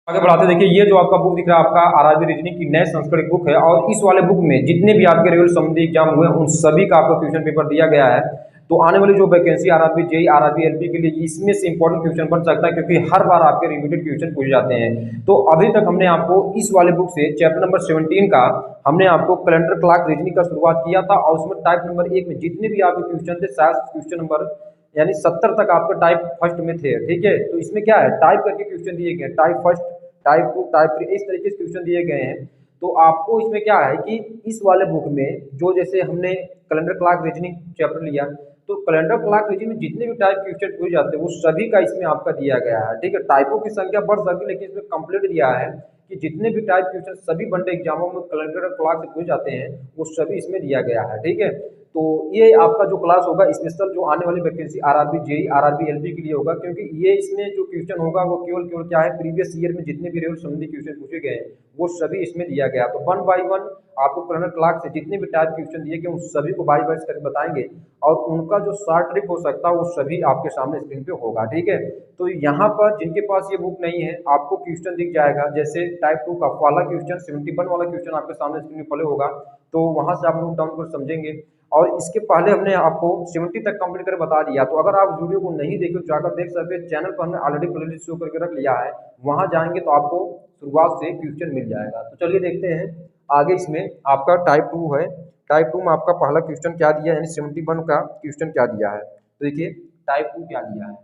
आगे बढ़ाते देखिए, ये जो आपका बुक दिख रहा है आपका आरआरबी रीजनिंग की नए संस्करण की बुक है। और इस वाले बुक में जितने भी आपके रेगुलर संबंधी एग्जाम हुए उन सभी का आपका क्वेश्चन पेपर दिया गया है। तो आने वाली जो vacancy RRB JE RRB LP के लिए इसमें से इंपॉर्टेंट क्वेश्चन बन सकता है, क्योंकि हर बार आपके रिपीटेड क्वेश्चन पूछे जाते हैं। तो अभी तक हमने आपको इस वाले बुक से चैप्टर नंबर 17 का हमने आपको कैलेंडर क्लॉक रीजनिंग का शुरुआत किया था, और उसमें टाइप नंबर 1 में जितने भी आपके क्वेश्चन थे शायद क्वेश्चन नंबर यानी 70 तक आपका टाइप फर्स्ट में थे। ठीक है, तो इसमें क्या है, टाइप करके क्वेश्चन दिए गए, टाइप फर्स्ट, टाइप 2, टाइप 3, इस तरीके से क्वेश्चन दिए गए हैं। तो आपको इसमें क्या है कि इस वाले बुक में जो जैसे हमने कैलेंडर क्लॉक रीजनिंग चैप्टर लिया, तो कैलेंडर क्लॉक रीजनिंग में जितने भी टाइप क्वेश्चन पूछे जाते हैं वो सभी का इसमें आपका दिया गया है। ठीक है, टाइपों की संख्या बढ़ सकती है, लेकिन इसमें कंप्लीट दिया है कि जितने भी टाइप क्वेश्चन सभी वनडे एग्जामों में कैलेंडर क्लॉक से पूछे जाते हैं वो सभी इसमें दिया गया है। ठीक है, तो ये आपका जो क्लास होगा स्पेशल जो आने वाली vacancy RRB JE RRB LP के लिए होगा, क्योंकि ये इसमें जो क्वेश्चन होगा वो केवल केवल क्या है, प्रीवियस ईयर में जितने भी रेगुलर संबंधी क्वेश्चन पूछे गए हैं वो सभी इसमें दिया गया। तो वन बाय वन आपको कैलेंडर क्लॉक से जितने भी टाइप क्वेश्चन दिए गए उन सभी को बारी बारी करके बताएंगे, और उनका जो शॉर्ट ट्रिक हो सकता है वो सभी आपके सामने स्क्रीन पे होगा। ठीक है, तो यहाँ पर जिनके पास ये बुक नहीं है आपको क्वेश्चन दिख जाएगा, जैसे टाइप 2 का पहला क्वेश्चन 71 वाला क्वेश्चन आपके सामने स्क्रीन पे पहले होगा, तो वहां से आप नोट डाउन कर समझेंगे। और इसके पहले हमने आपको 70 तक कंप्लीट कर बता दिया। तो अगर आप वीडियो को नहीं देखे तो जाकर देख सकते हैं, चैनल पर हमने ऑलरेडी प्लेलिस्ट शो करके रख लिया है, वहां जाएंगे तो आपको शुरुआत से क्वेश्चन मिल जाएगा। तो चलिए देखते हैं आगे। इसमें आपका टाइप 2 है, टाइप 2 में आपका पहला क्वेश्चन क्या दिया है, यानी 71 का क्वेश्चन क्या दिया है। तो देखिए टाइप 2 क्या दिया है,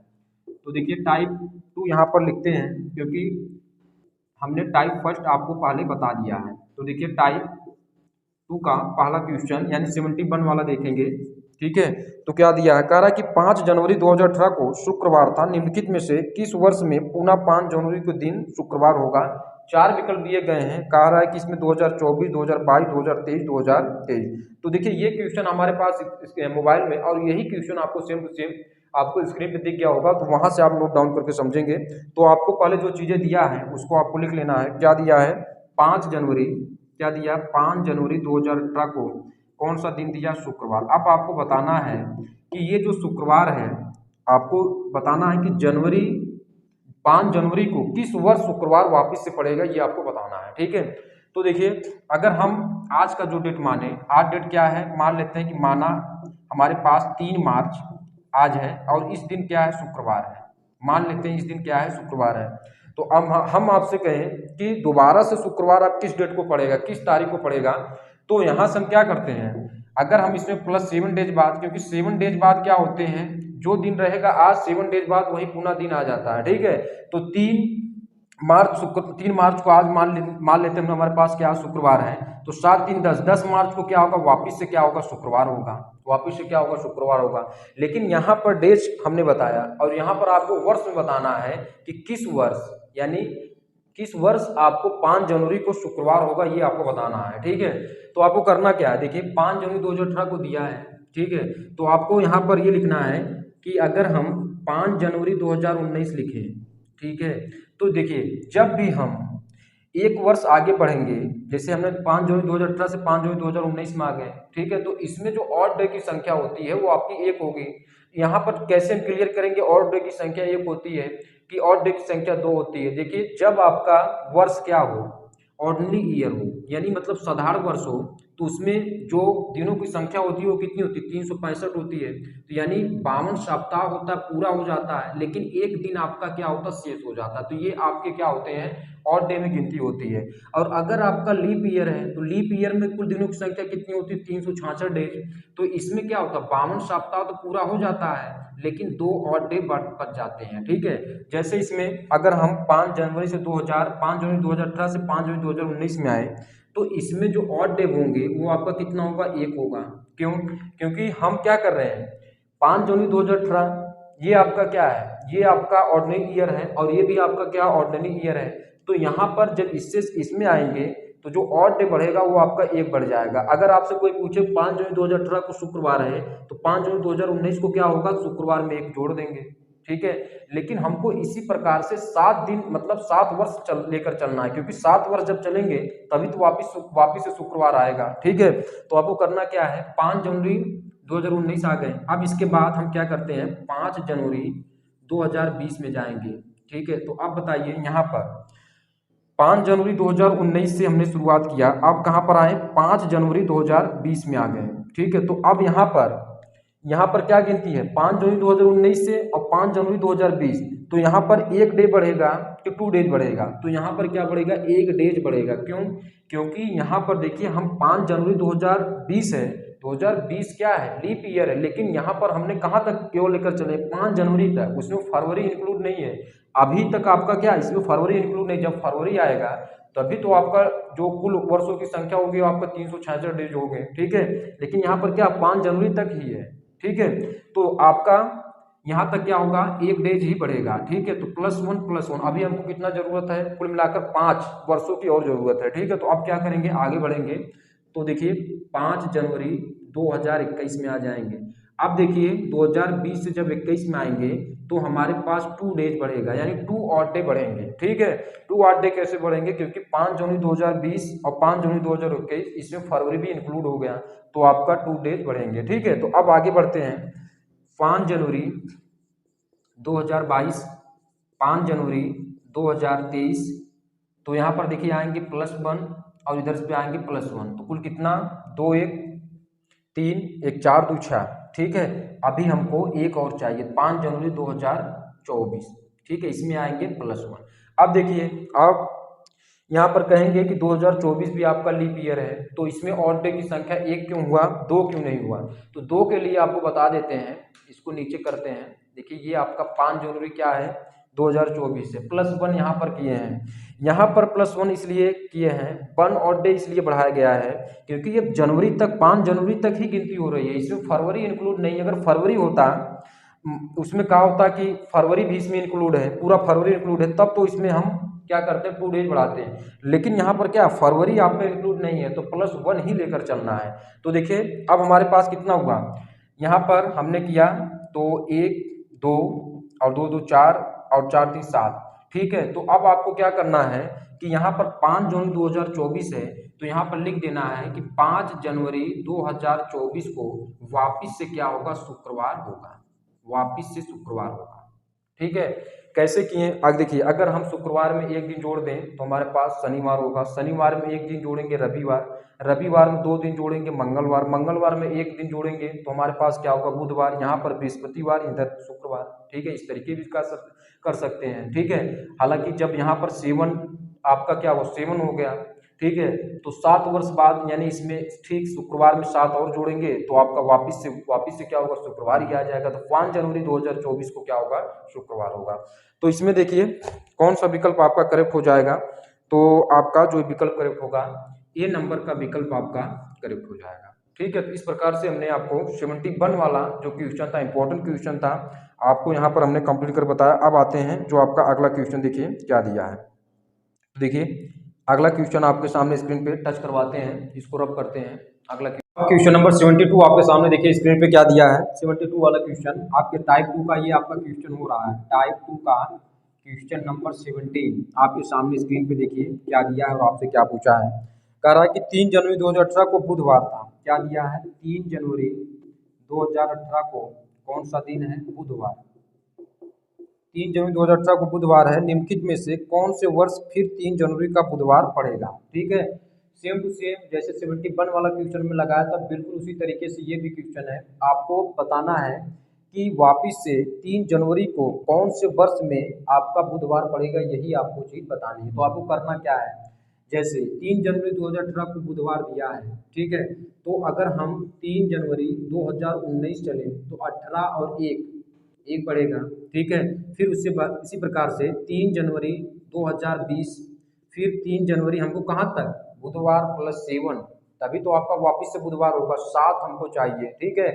तो देखिए टाइप 2 यहाँ पर लिखते हैं, क्योंकि हमने टाइप फर्स्ट आपको पहले बता दिया है। तो देखिए टाइप 2 का पहला क्वेश्चन यानी 71 वाला देखेंगे। ठीक है, तो क्या दिया है, कह रहा है कि 5 जनवरी 2018 को शुक्रवार था, निम्नलिखित में से किस वर्ष में पुनः 5 जनवरी के दिन शुक्रवार होगा। चार विकल्प दिए गए हैं, कह रहा है कि इसमें 2024, 2022, 2023, 2023। तो देखिए ये क्वेश्चन हमारे पास मोबाइल में, और यही क्वेश्चन आपको सेम टू सेम आपको स्क्रीन पे दिख गया होगा, तो वहां से आप नोट डाउन करके समझेंगे। तो आपको पहले जो चीजें दिया है उसको आपको लिख लेना है। क्या दिया है, 5 जनवरी, क्या दिया, 5 जनवरी 2018 को कौन सा दिन दिया, शुक्रवार। अब आपको बताना है कि ये जो शुक्रवार है, आपको बताना है कि जनवरी 5 जनवरी को किस वर्ष शुक्रवार वापस से पड़ेगा, ये आपको बताना है। ठीक है, तो देखिए अगर हम आज का जो डेट माने, आज डेट क्या है, मान लेते हैं कि माना हमारे पास 3 मार्च आज है, और इस दिन क्या है, शुक्रवार है। मान लेते हैं इस दिन क्या है, शुक्रवार है। तो अब हम आपसे कहें कि दोबारा से शुक्रवार आप किस डेट को पड़ेगा, किस तारीख को पड़ेगा, तो यहाँ से हम क्या करते हैं, अगर हम इसमें प्लस 7 डेज बाद, क्योंकि 7 डेज बाद क्या होते हैं, जो दिन रहेगा आज 7 डेज बाद वही पुनः दिन आ जाता है। ठीक है, तो 3 मार्च को आज मान लेते हैं हमारे पास क्या शुक्रवार है, तो 7 3 10 मार्च को क्या होगा, वापिस से क्या होगा, शुक्रवार होगा, वापिस से क्या होगा, शुक्रवार होगा। लेकिन यहाँ पर डेज हमने बताया, और यहाँ पर आपको वर्ष में बताना है कि किस वर्ष, यानी किस वर्ष आपको 5 जनवरी को शुक्रवार होगा, ये आपको बताना है। ठीक है, तो आपको करना क्या है, देखिए 5 जनवरी 2018 को दिया है। ठीक है, तो आपको यहाँ पर ये लिखना है कि अगर हम 5 जनवरी 2019 लिखें, ठीक है, तो देखिए जब भी हम एक वर्ष आगे बढ़ेंगे, जैसे हमने 5 जनवरी 2018 से 5 जनवरी 2019 में आ गए, ठीक है, तो इसमें जो ऑड डे की संख्या होती है वो आपकी 1 होगी। यहाँ पर कैसे हम क्लियर करेंगे, ऑड डे की संख्या 1 होती है कि ऑड डे की संख्या 2 होती है। देखिए जब आपका वर्ष क्या हो, ऑर्डिनरी ईयर हो, यानी मतलब साधारण वर्ष हो, तो उसमें जो दिनों की संख्या होती है वो कितनी होती है, 365 होती है। तो यानी 52 सप्ताह होता है, पूरा हो जाता है, लेकिन एक दिन आपका क्या होता है, शेष हो जाता है। तो ये आपके क्या होते हैं, ऑड डे में गिनती होती है। और अगर आपका लीप ईयर है तो लीप ईयर में कुल दिनों की संख्या कितनी होती है, 366 डेज। तो इसमें क्या होता है, 52 सप्ताह तो पूरा हो जाता है, लेकिन 2 ऑड डे बच जाते हैं। ठीक है, जैसे इसमें अगर हम 5 जनवरी 2018 से 5 जनवरी 2019 में आए, तो इसमें जो ऑड डे होंगे वो आपका कितना होगा, 1 होगा। क्यों, क्योंकि हम क्या कर रहे हैं, 5 जनवरी 2018 ये आपका क्या है, ये आपका ऑर्डिनरी ईयर है, और ये भी आपका क्या ऑर्डिनरी ईयर है। तो यहाँ पर जब इससे इसमें आएंगे तो जो ऑड डे बढ़ेगा वो आपका 1 बढ़ जाएगा। अगर आपसे कोई पूछे 5 जनवरी 2018 को शुक्रवार है, तो 5 जनवरी 2019 को क्या होगा, शुक्रवार में 1 जोड़ देंगे। ठीक है, लेकिन हमको इसी प्रकार से 7 दिन मतलब 7 वर्ष लेकर चलना है, क्योंकि 7 वर्ष जब चलेंगे तभी तो वापिस से शुक्रवार आएगा। ठीक है, तो आपको करना क्या है, 5 जनवरी 2019 आ गए। अब इसके बाद हम क्या करते हैं, 5 जनवरी 2020 में जाएंगे। ठीक है, तो अब बताइए यहाँ पर 5 जनवरी 2019 से हमने शुरुआत किया, अब कहाँ पर आए, 5 जनवरी 2020 में आ गए। ठीक है, तो अब यहाँ पर क्या गिनती है, 5 जनवरी 2019 से और 5 जनवरी 2020, तो यहाँ पर एक डे बढ़ेगा कि 2 डेज बढ़ेगा, तो यहाँ पर क्या बढ़ेगा, 1 डेज बढ़ेगा। क्यों, क्योंकि यहाँ पर देखिए हम 5 जनवरी 2020 है, 2020 क्या है, लीप ईयर है, लेकिन यहाँ पर हमने कहाँ तक केवल लेकर चले, 5 जनवरी तक, उसमें फरवरी इंक्लूड नहीं है। अभी तक आपका क्या, इसमें फरवरी इंक्लूड नहीं, जब फरवरी आएगा तभी तो आपका जो कुल वर्षों की संख्या होगी आपका 366 डेज हो गए। ठीक है, लेकिन यहाँ पर क्या 5 जनवरी तक ही है। ठीक है, तो आपका यहाँ तक क्या होगा, 1 डेज ही बढ़ेगा। ठीक है, तो +1 अभी हमको कितना जरूरत है, कुल मिलाकर 5 वर्षों की और जरूरत है। ठीक है, तो अब क्या करेंगे, आगे बढ़ेंगे, तो देखिए 5 जनवरी 2021 में आ जाएंगे। अब देखिए 2020 से जब 21 में आएंगे तो हमारे पास 2 डेज बढ़ेगा, यानी 2 ऑड डे बढ़ेंगे। ठीक है, 2 ऑड डे कैसे बढ़ेंगे, क्योंकि 5 जनवरी 2020 और 5 जनवरी 2021 इसमें फरवरी भी इंक्लूड हो गया, तो आपका 2 डेज बढ़ेंगे। ठीक है, तो अब आगे बढ़ते हैं, 5 जनवरी 2022, 5 जनवरी 2023, तो यहाँ पर देखिए आएंगे +1 और इधर से आएंगे +1, तो कुल कितना, 2 1 3 1 4 2 6। ठीक है, अभी हमको एक और चाहिए, 5 जनवरी 2024। ठीक है, इसमें आएंगे +1। अब देखिए, अब यहाँ पर कहेंगे कि 2024 भी आपका लीप ईयर है, तो इसमें ऑड डे की संख्या 1 क्यों हुआ, 2 क्यों नहीं हुआ, तो 2 के लिए आपको बता देते हैं, इसको नीचे करते हैं। देखिए ये आपका 5 जनवरी क्या है, 2024 है, +1 यहाँ पर किए हैं, यहाँ पर +1 इसलिए किए हैं, 1 ऑड डे इसलिए बढ़ाया गया है क्योंकि ये जनवरी तक, 5 जनवरी तक ही गिनती हो रही है, इसमें फरवरी इंक्लूड नहीं है। अगर फरवरी होता, उसमें कहा होता कि फरवरी भी इसमें इंक्लूड है, पूरा फरवरी इंक्लूड है, तब तो इसमें हम क्या करते हैं, 2 डेज बढ़ाते हैं, लेकिन यहाँ पर क्या फरवरी आपका इंक्लूड नहीं है, तो +1 ही लेकर चलना है। तो देखिए अब हमारे पास कितना हुआ, यहाँ पर हमने किया तो 1 2 और 2 2 4 और 4 3 7। ठीक है, तो अब आपको क्या करना है कि यहाँ पर 5 जून 2024 है, तो यहाँ पर लिख देना है कि 5 जनवरी 2024 को वापिस से क्या होगा, शुक्रवार होगा, वापिस से शुक्रवार होगा। ठीक है, कैसे किए, आगे देखिए, अगर हम शुक्रवार में एक दिन जोड़ दें तो हमारे पास शनिवार होगा, शनिवार में एक दिन जोड़ेंगे रविवार, रविवार में 2 दिन जोड़ेंगे मंगलवार, मंगलवार में एक दिन जोड़ेंगे तो हमारे पास क्या होगा, बुधवार, यहाँ पर बृहस्पतिवार, इधर शुक्रवार। ठीक है, इस तरीके भी कर सकते हैं। ठीक है, हालांकि जब यहाँ पर 7 आपका क्या हो, 7 हो गया। ठीक है, तो 7 वर्ष बाद, यानी इसमें ठीक शुक्रवार में 7 और जोड़ेंगे तो आपका वापिस से क्या होगा, शुक्रवार ही आ जाएगा, तो 5 जनवरी 2024 को क्या होगा, शुक्रवार होगा। तो इसमें देखिए कौन सा विकल्प आपका करेक्ट हो जाएगा, तो आपका जो विकल्प करेक्ट होगा, ए नंबर का विकल्प आपका करेक्ट हो जाएगा। ठीक है, तो इस प्रकार से हमने आपको 71 वाला जो क्वेश्चन था, इंपॉर्टेंट क्वेश्चन था, आपको यहाँ पर हमने कंप्लीट कर बताया। अब आते हैं जो आपका अगला क्वेश्चन, देखिए क्या दिया है। देखिए अगला क्वेश्चन आपके सामने स्क्रीन पे टच करवाते हैं, इसको रब करते हैं। अगला क्वेश्चन नंबर 72 आपके सामने देखिए स्क्रीन पे क्या दिया है, 72 वाला क्वेश्चन आपके टाइप 2 का, ये आपका क्वेश्चन हो रहा है, टाइप 2 का क्वेश्चन नंबर 17 आपके सामने स्क्रीन पे देखिए क्या दिया है और आपसे क्या पूछा है। कह रहा है कि 3 जनवरी 2018 को बुधवार था, क्या दिया है, 3 जनवरी 2018 को कौन सा दिन है, बुधवार, 3 जनवरी 2018 को बुधवार है, निम्नलिखित में से कौन से वर्ष फिर 3 जनवरी का बुधवार पड़ेगा। ठीक है, सेम टू सेम जैसे 71 वाला क्वेश्चन में लगाया था, बिल्कुल उसी तरीके से ये भी क्वेश्चन है। आपको बताना है कि वापिस से 3 जनवरी को कौन से वर्ष में आपका बुधवार पड़ेगा, यही आपको चीज़ बतानी है। तो आपको करना क्या है, जैसे 3 जनवरी 2018 को बुधवार दिया है, ठीक है, तो अगर हम 3 जनवरी 2019 चले तो 18 और 1 बढ़ेगा। ठीक है, फिर उससे इसी प्रकार से 3 जनवरी 2020, फिर 3 जनवरी हमको कहाँ तक, बुधवार +7, तभी तो आपका वापिस से बुधवार होगा, 7 हमको चाहिए। ठीक है,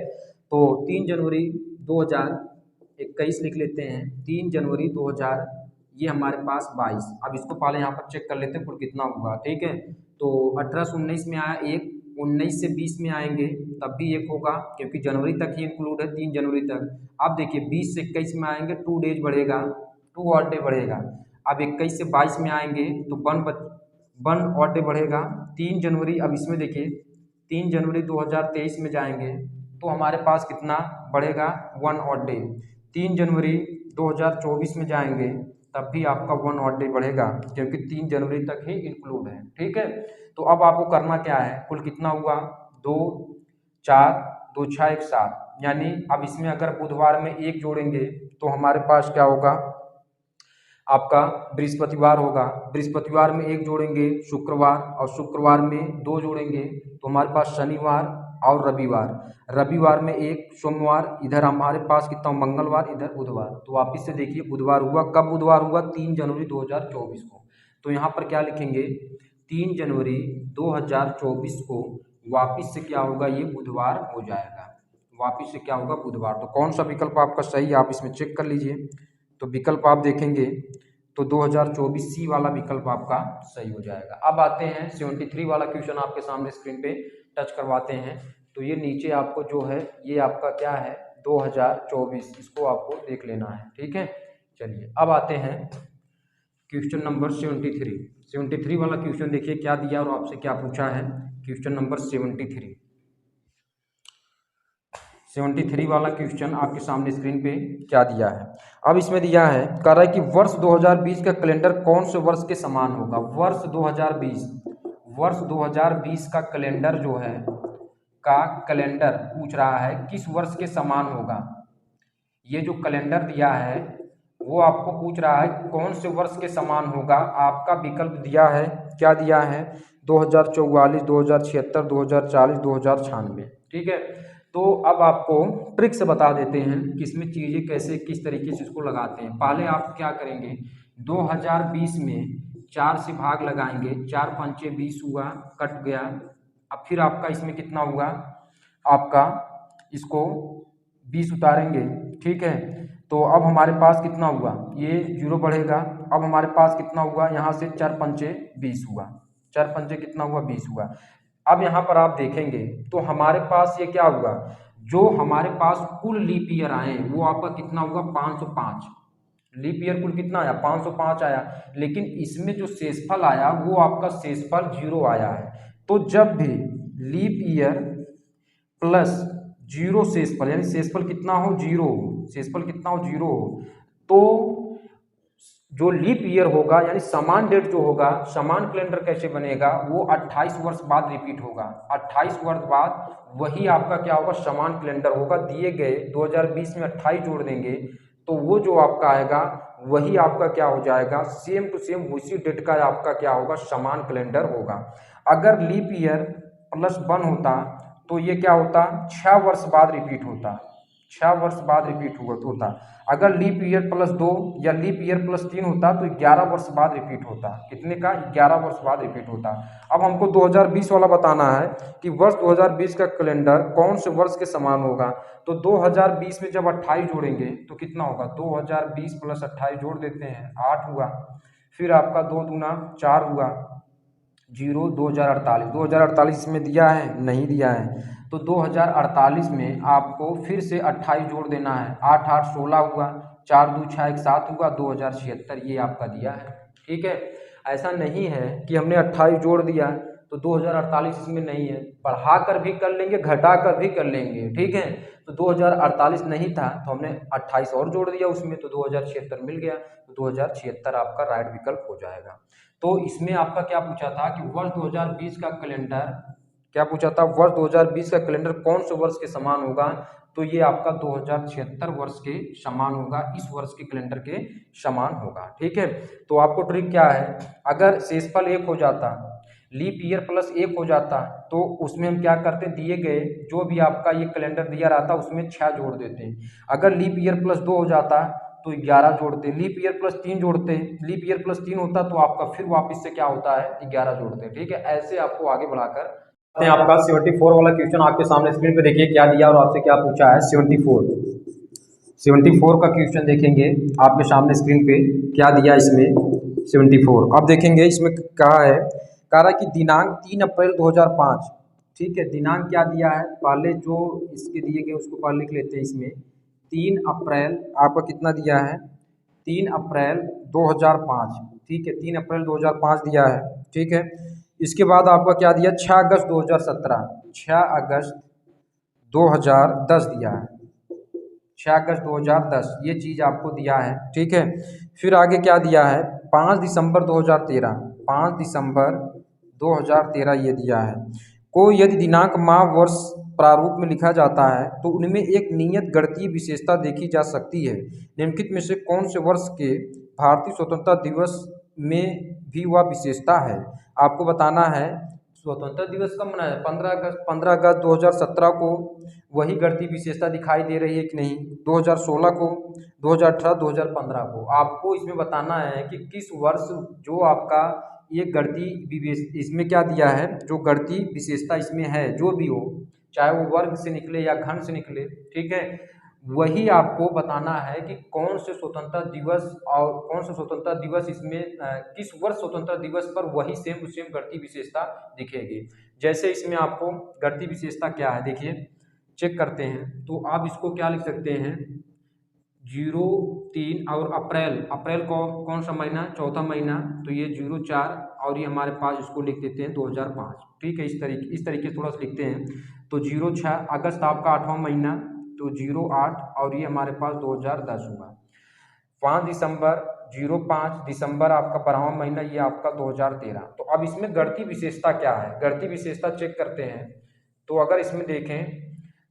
तो 3 जनवरी 2021 लिख लेते हैं, 3 जनवरी 2000, ये हमारे पास 22। अब इसको पहले यहाँ पर चेक कर लेते हैं कुल कितना हुआ। ठीक है, तो 18 से 19 में आया 1, 19 से 20 में आएंगे तब भी 1 होगा, क्योंकि जनवरी तक ही इंक्लूड है, 3 जनवरी तक। अब देखिए 20 से 21 में आएंगे, 2 डेज बढ़ेगा, 2 ऑड डे बढ़ेगा। अब 21 से 22 में आएंगे तो 1 ऑड डे बढ़ेगा, 3 जनवरी, अब इसमें देखिए 3 जनवरी 2023 में जाएंगे तो हमारे पास कितना बढ़ेगा, 1 ऑड डे। 3 जनवरी 2024 में जाएंगे तब भी आपका 1 ऑड डे बढ़ेगा, क्योंकि 3 जनवरी तक ही इंक्लूड है। ठीक है, तो अब आपको करना क्या है, कुल कितना हुआ, 2 4 2 6 1 7, यानी अब इसमें अगर बुधवार में 1 जोड़ेंगे तो हमारे पास क्या होगा, आपका बृहस्पतिवार होगा। बृहस्पतिवार में 1 जोड़ेंगे शुक्रवार, और शुक्रवार में 2 जोड़ेंगे तो हमारे पास शनिवार और रविवार। रविवार में 1, सोमवार, इधर हमारे पास कितना, मंगलवार, इधर बुधवार। तो वापिस से देखिए बुधवार हुआ, कब बुधवार हुआ, 3 जनवरी 2024 को। तो यहाँ पर क्या लिखेंगे, 3 जनवरी 2024 को वापिस से क्या होगा, ये बुधवार हो जाएगा। वापिस से क्या होगा, बुधवार। तो कौन सा विकल्प आपका सही है, आप इसमें चेक कर लीजिए। तो विकल्प आप देखेंगे तो 2024 सी वाला विकल्प आपका सही हो जाएगा। अब आते हैं 73 वाला क्वेश्चन, आपके सामने स्क्रीन पे टच करवाते हैं। तो ये नीचे आपको जो है, ये आपका क्या है, 2024, इसको आपको देख लेना है। ठीक है, चलिए अब आते हैं क्वेश्चन नंबर 73 वाला क्वेश्चन देखिए क्या दिया और आपसे क्या पूछा है। क्वेश्चन नंबर 73 वाला क्वेश्चन आपके सामने स्क्रीन पे क्या दिया है। अब इसमें दिया है, कह रहा है कि वर्ष 2020 का कैलेंडर कौन से वर्ष के समान होगा। वर्ष 2020 का कैलेंडर जो है, का कैलेंडर पूछ रहा है किस वर्ष के समान होगा। ये जो कैलेंडर दिया है वो आपको पूछ रहा है कौन से वर्ष के समान होगा। आपका विकल्प दिया है, क्या दिया है, 2044, 2076, 2040, 2096। ठीक है, तो अब आपको ट्रिक से बता देते हैं कि इसमें चीज़ें कैसे, किस तरीके से इसको लगाते हैं। पहले आप क्या करेंगे, 2020 में 4 से भाग लगाएंगे, 4 पंचे 20 हुआ, कट गया। अब फिर आपका इसमें कितना हुआ, आपका इसको 20 उतारेंगे। ठीक है, तो अब हमारे पास कितना हुआ, ये 0 बढ़ेगा। अब हमारे पास कितना हुआ, यहाँ से 4 पंचे 20 हुआ, 4 पंचे कितना हुआ, 20 हुआ। अब यहाँ पर आप देखेंगे तो हमारे पास ये क्या हुआ, जो हमारे पास कुल लीप ईयर आए वो आपका कितना हुआ, 505। लीप ईयर कुल कितना आया, 505 आया। लेकिन इसमें जो शेषफल आया वो आपका शेषफल 0 आया है। तो जब भी लीप ईयर प्लस 0 शेषफल, यानी शेषफल कितना हो, 0 हो, शेषफल कितना हो, 0 हो, तो जो लीप ईयर होगा यानी समान डेट जो होगा, समान कैलेंडर कैसे बनेगा, वो 28 वर्ष बाद रिपीट होगा। 28 वर्ष बाद वही आपका क्या होगा, समान कैलेंडर होगा। दिए गए 2020 में 28 जोड़ देंगे तो वो जो आपका आएगा वही आपका क्या हो जाएगा, सेम टू सेम उसी डेट का आपका क्या होगा, समान कैलेंडर होगा। अगर लीप ईयर +1 होता तो ये क्या होता, 6 वर्ष बाद रिपीट होता, 6 वर्ष बाद रिपीट होता। अगर लीप ईयर +2 या लीप ईयर +3 होता तो 11 वर्ष बाद रिपीट होता। कितने का, 11 वर्ष बाद रिपीट होता। अब हमको 2020 वाला बताना है कि वर्ष 2020 का कैलेंडर कौन से वर्ष के समान होगा। तो 2020 में जब 28 जोड़ेंगे तो कितना होगा, 2020 + 28 जोड़ देते हैं, 8 हुआ। फिर आपका 2 दूना 4 हुआ, 0, 2048 इसमें दिया है, नहीं दिया है। तो 2048 में आपको फिर से 28 जोड़ देना है, 8 8 16 हुआ, 4 2 6 1 7 हुआ, 2076 ये आपका दिया है। ठीक है, ऐसा नहीं है कि हमने 28 जोड़ दिया तो 2048 इसमें नहीं है, बढ़ा कर भी कर लेंगे, घटा कर भी कर लेंगे। ठीक है, तो 2048 नहीं था तो हमने 28 और जोड़ दिया उसमें, तो 2076 मिल गया। तो 2076 आपका राइट विकल्प हो जाएगा। तो इसमें आपका क्या पूछा था कि वर्ष 2020 का कैलेंडर, क्या पूछा था, वर्ष 2020 का कैलेंडर कौन से वर्ष के समान होगा। तो ये आपका 2076 वर्ष के समान होगा, इस वर्ष के कैलेंडर के समान होगा। ठीक है, तो आपको ट्रिक क्या है, अगर शेषफल 1 हो जाता, लीप ईयर +1 हो जाता तो उसमें हम क्या करते, दिए गए जो भी आपका ये कैलेंडर दिया रहता उसमें 6 जोड़ देते हैं। अगर लीप ईयर +2 हो जाता तो 11 जोड़ते, लीप ईयर +3 जोड़ते, लीप ईयर +3 होता तो आपका फिर वापस से क्या होता है, 11 जोड़ते। ठीक है, ऐसे आपको आगे बढ़ाकर आपका 74 वाला क्वेश्चन आपके सामने स्क्रीन पे देखिए क्या दिया और आपसे क्या पूछा है। 74 का क्वेश्चन देखेंगे आपके सामने स्क्रीन पे क्या दिया इसमें। 74 अब देखेंगे इसमें कहा है, कह रहा है कि दिनांक 3 अप्रैल 2005। ठीक है, दिनांक क्या दिया है, पहले जो इसके दिए गए उसको पहले लिख लेते हैं। इसमें 3 अप्रैल आपका कितना दिया है, 3 अप्रैल 2005। ठीक है, 3 अप्रैल 2005 दिया है। ठीक है, इसके बाद आपका क्या दिया, 6 अगस्त 2017, 6 अगस्त 2010 दिया है। 6 अगस्त 2010 ये चीज़ आपको दिया है, ठीक है। फिर आगे क्या दिया है, 5 दिसंबर 2013, 5 दिसंबर 2013 ये दिया है। कोई यदि दिनांक, माह, वर्ष प्रारूप में लिखा जाता है तो उनमें एक नियत गणितीय विशेषता देखी जा सकती है। निम्नलिखित में से कौन से वर्ष के भारतीय स्वतंत्रता दिवस में भी वह विशेषता है। आपको बताना है स्वतंत्रता दिवस कब मनाया, 15 अगस्त, 15 अगस्त 2017 को वही गणितीय विशेषता दिखाई दे रही है कि नहीं, 2016 को, 2018, 2015 को। आपको इसमें बताना है कि किस वर्ष जो आपका ये गणितीय इसमें क्या दिया है, जो गणितीय विशेषता इसमें है जो भी हो, चाहे वो वर्ग से निकले या घन से निकले, ठीक है, वही आपको बताना है कि कौन से स्वतंत्रता दिवस और कौन सा स्वतंत्रता दिवस इसमें किस वर्ष स्वतंत्रता दिवस पर वही सेम टू सेम गणितीय विशेषता दिखेगी। जैसे इसमें आपको गणितीय विशेषता क्या है, देखिए चेक करते हैं, तो आप इसको क्या लिख सकते हैं, 03 और अप्रैल, अप्रैल को कौन सा महीना, चौथा महीना, तो ये 04 और ये हमारे पास इसको लिख देते हैं 2005, ठीक है। इस तरीके से थोड़ा सा लिखते हैं। तो 06 अगस्त आपका 8वां महीना, तो 08 और ये हमारे पास 2010 हुआ। 5 दिसंबर, 05 दिसंबर आपका 12वां महीना, ये आपका 2013। तो अब इसमें गणितीय विशेषता क्या है, गणितीय विशेषता चेक करते हैं। तो अगर इसमें देखें